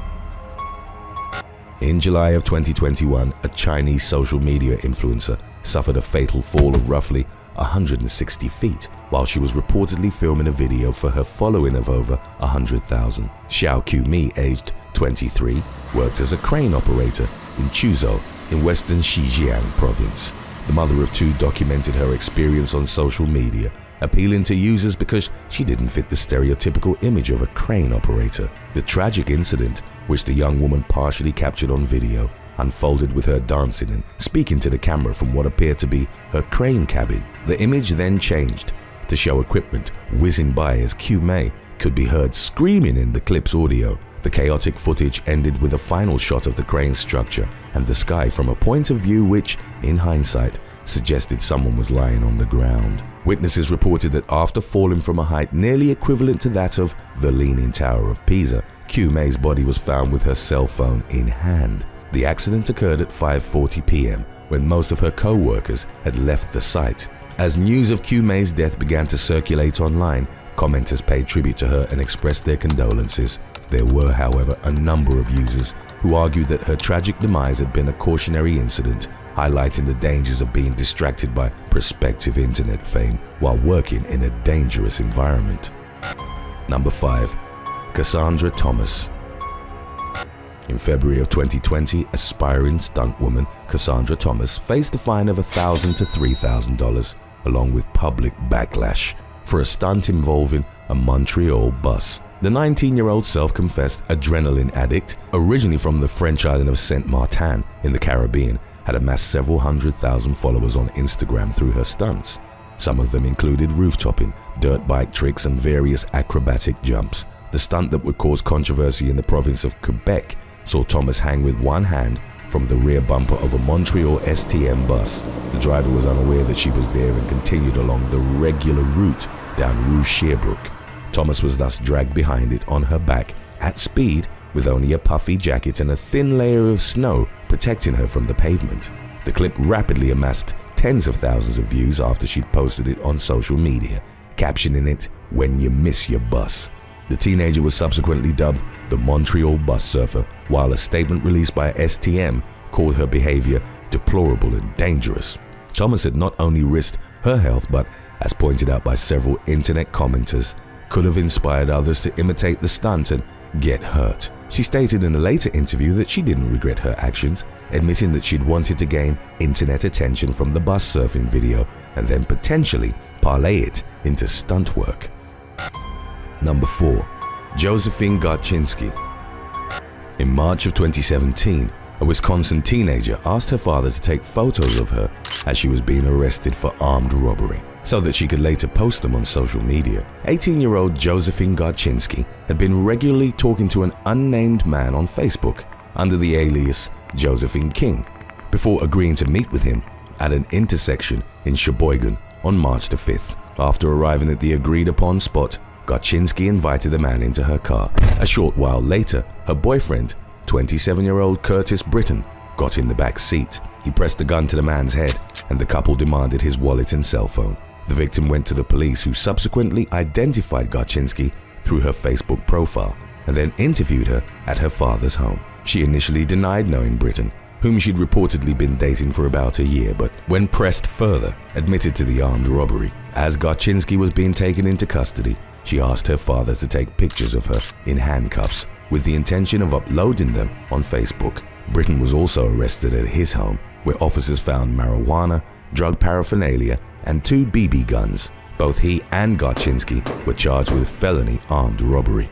Speaker 1: In July of 2021, a Chinese social media influencer suffered a fatal fall of roughly 160 feet while she was reportedly filming a video for her following of over 100,000. Xiao Q Mei, aged 23, worked as a crane operator in Chuzhou in western Xinjiang province. The mother of two documented her experience on social media, appealing to users because she didn't fit the stereotypical image of a crane operator. The tragic incident, which the young woman partially captured on video, unfolded with her dancing and speaking to the camera from what appeared to be her crane cabin. The image then changed to show equipment whizzing by as Q Mei could be heard screaming in the clip's audio. The chaotic footage ended with a final shot of the crane structure and the sky from a point of view which, in hindsight, suggested someone was lying on the ground. Witnesses reported that after falling from a height nearly equivalent to that of the Leaning Tower of Pisa, Q Mei's body was found with her cell phone in hand. The accident occurred at 5:40 p.m. when most of her co-workers had left the site. As news of Q Mei's death began to circulate online, commenters paid tribute to her and expressed their condolences. There were, however, a number of users who argued that her tragic demise had been a cautionary incident, highlighting the dangers of being distracted by prospective internet fame while working in a dangerous environment. Number 5. Cassandra Thomas. In February of 2020, aspiring stuntwoman Cassandra Thomas faced a fine of $1,000 to $3,000, along with public backlash, for a stunt involving a Montreal bus. The 19-year-old self-confessed adrenaline addict, originally from the French island of Saint Martin in the Caribbean, had amassed several 100,000 followers on Instagram through her stunts. Some of them included rooftoping, dirt bike tricks, and various acrobatic jumps. The stunt that would cause controversy in the province of Quebec saw Thomas hang with one hand from the rear bumper of a Montreal STM bus. The driver was unaware that she was there and continued along the regular route down Rue Sherbrooke. Thomas was thus dragged behind it on her back at speed, with only a puffy jacket and a thin layer of snow protecting her from the pavement. The clip rapidly amassed tens of thousands of views after she'd posted it on social media, captioning it, "When you miss your bus." The teenager was subsequently dubbed the Montreal Bus Surfer, while a statement released by STM called her behavior deplorable and dangerous. Thomas had not only risked her health, but, as pointed out by several internet commenters, could have inspired others to imitate the stunt and get hurt. She stated in a later interview that she didn't regret her actions, admitting that she'd wanted to gain internet attention from the bus surfing video and then potentially parlay it into stunt work. Number 4. Josephine Garczynski. In March of 2017, a Wisconsin teenager asked her father to take photos of her as she was being arrested for armed robbery, so that she could later post them on social media. 18-year-old Josephine Garczynski had been regularly talking to an unnamed man on Facebook under the alias Josephine King, before agreeing to meet with him at an intersection in Sheboygan on March the 5th. After arriving at the agreed-upon spot, Garczynski invited the man into her car. A short while later, her boyfriend, 27-year-old Curtis Britton, got in the back seat. He pressed a gun to the man's head, and the couple demanded his wallet and cell phone. The victim went to the police, who subsequently identified Garczynski through her Facebook profile and then interviewed her at her father's home. She initially denied knowing Britton, whom she'd reportedly been dating for about a year, but when pressed further, admitted to the armed robbery. As Garchinsky was being taken into custody, she asked her father to take pictures of her in handcuffs with the intention of uploading them on Facebook. Britton was also arrested at his home, where officers found marijuana, drug paraphernalia, and 2 BB guns. Both he and Garchinsky were charged with felony armed robbery.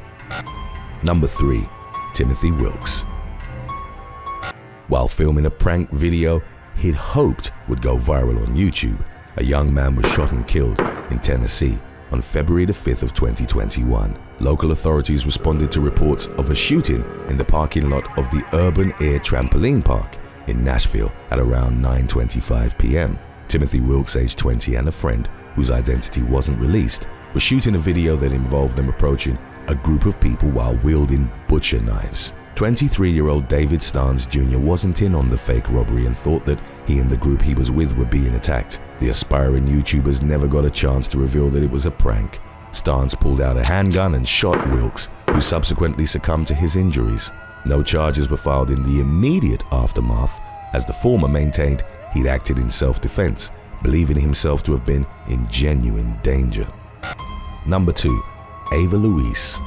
Speaker 1: Number 3. Timothy Wilkes. While filming a prank video he'd hoped would go viral on YouTube, a young man was shot and killed in Tennessee on February the 5th of 2021. Local authorities responded to reports of a shooting in the parking lot of the Urban Air Trampoline Park in Nashville at around 9:25 p.m. Timothy Wilkes, age 20, and a friend, whose identity wasn't released, were shooting a video that involved them approaching a group of people while wielding butcher knives. 23-year-old David Starnes Jr. wasn't in on the fake robbery and thought that he and the group he was with were being attacked. The aspiring YouTubers never got a chance to reveal that it was a prank. Starnes pulled out a handgun and shot Wilkes, who subsequently succumbed to his injuries. No charges were filed in the immediate aftermath, as the former maintained he'd acted in self-defense, believing himself to have been in genuine danger. Number 2. Ava Louise.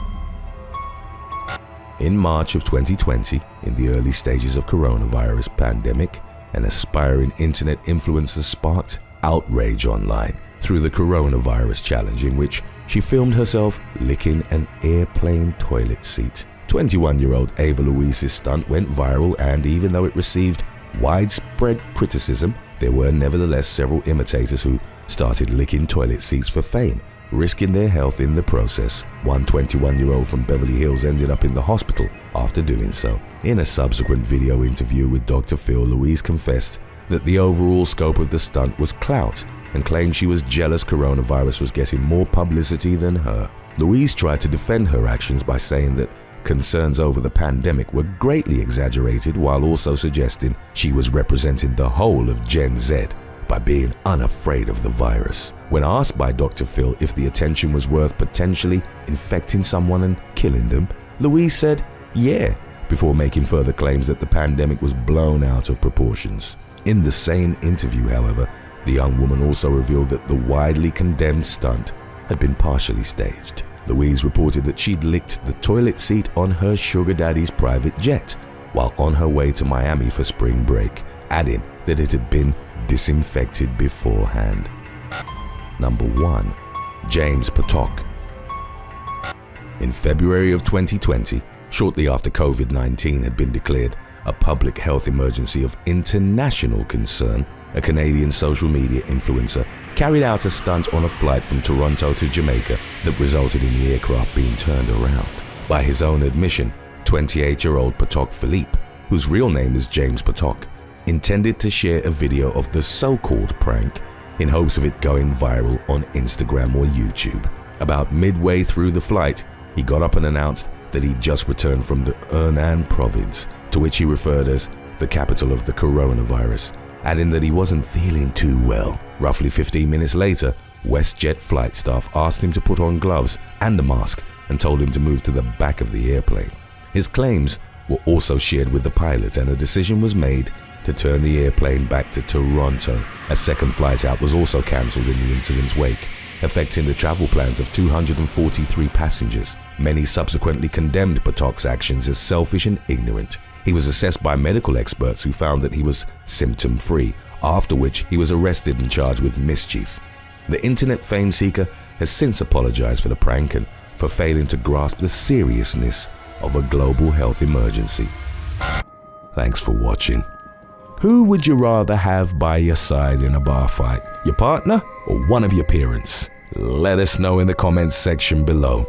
Speaker 1: In March of 2020, in the early stages of coronavirus pandemic, an aspiring internet influencer sparked outrage online through the coronavirus challenge, in which she filmed herself licking an airplane toilet seat. 21-year-old Ava Louise's stunt went viral, and even though it received widespread criticism, there were nevertheless several imitators who started licking toilet seats for fame, risking their health in the process. One 21-year-old from Beverly Hills ended up in the hospital after doing so. In a subsequent video interview with Dr. Phil, Louise confessed that the overall scope of the stunt was clout and claimed she was jealous coronavirus was getting more publicity than her. Louise tried to defend her actions by saying that concerns over the pandemic were greatly exaggerated, while also suggesting she was representing the whole of Gen Z by being unafraid of the virus. When asked by Dr. Phil if the attention was worth potentially infecting someone and killing them, Louise said, "Yeah," before making further claims that the pandemic was blown out of proportions. In the same interview, however, the young woman also revealed that the widely condemned stunt had been partially staged. Louise reported that she'd licked the toilet seat on her sugar daddy's private jet while on her way to Miami for spring break, adding that it had been disinfected beforehand. Number 1. James Potok. In February of 2020, shortly after COVID-19 had been declared a public health emergency of international concern, a Canadian social media influencer carried out a stunt on a flight from Toronto to Jamaica that resulted in the aircraft being turned around. By his own admission, 28-year-old Potok Philippe, whose real name is James Potok, intended to share a video of the so-called prank in hopes of it going viral on Instagram or YouTube. About midway through the flight, he got up and announced that he'd just returned from the Yunnan province, to which he referred as the capital of the coronavirus, adding that he wasn't feeling too well. Roughly 15 minutes later, WestJet flight staff asked him to put on gloves and a mask and told him to move to the back of the airplane. His claims were also shared with the pilot, and a decision was made to turn the airplane back to Toronto. A second flight out was also cancelled in the incident's wake, affecting the travel plans of 243 passengers. Many subsequently condemned Potok's actions as selfish and ignorant. He was assessed by medical experts who found that he was symptom-free, after which he was arrested and charged with mischief. The internet fame seeker has since apologized for the prank and for failing to grasp the seriousness of a global health emergency. Thanks for watching. Who would you rather have by your side in a bar fight? Your partner or one of your parents? Let us know in the comments section below.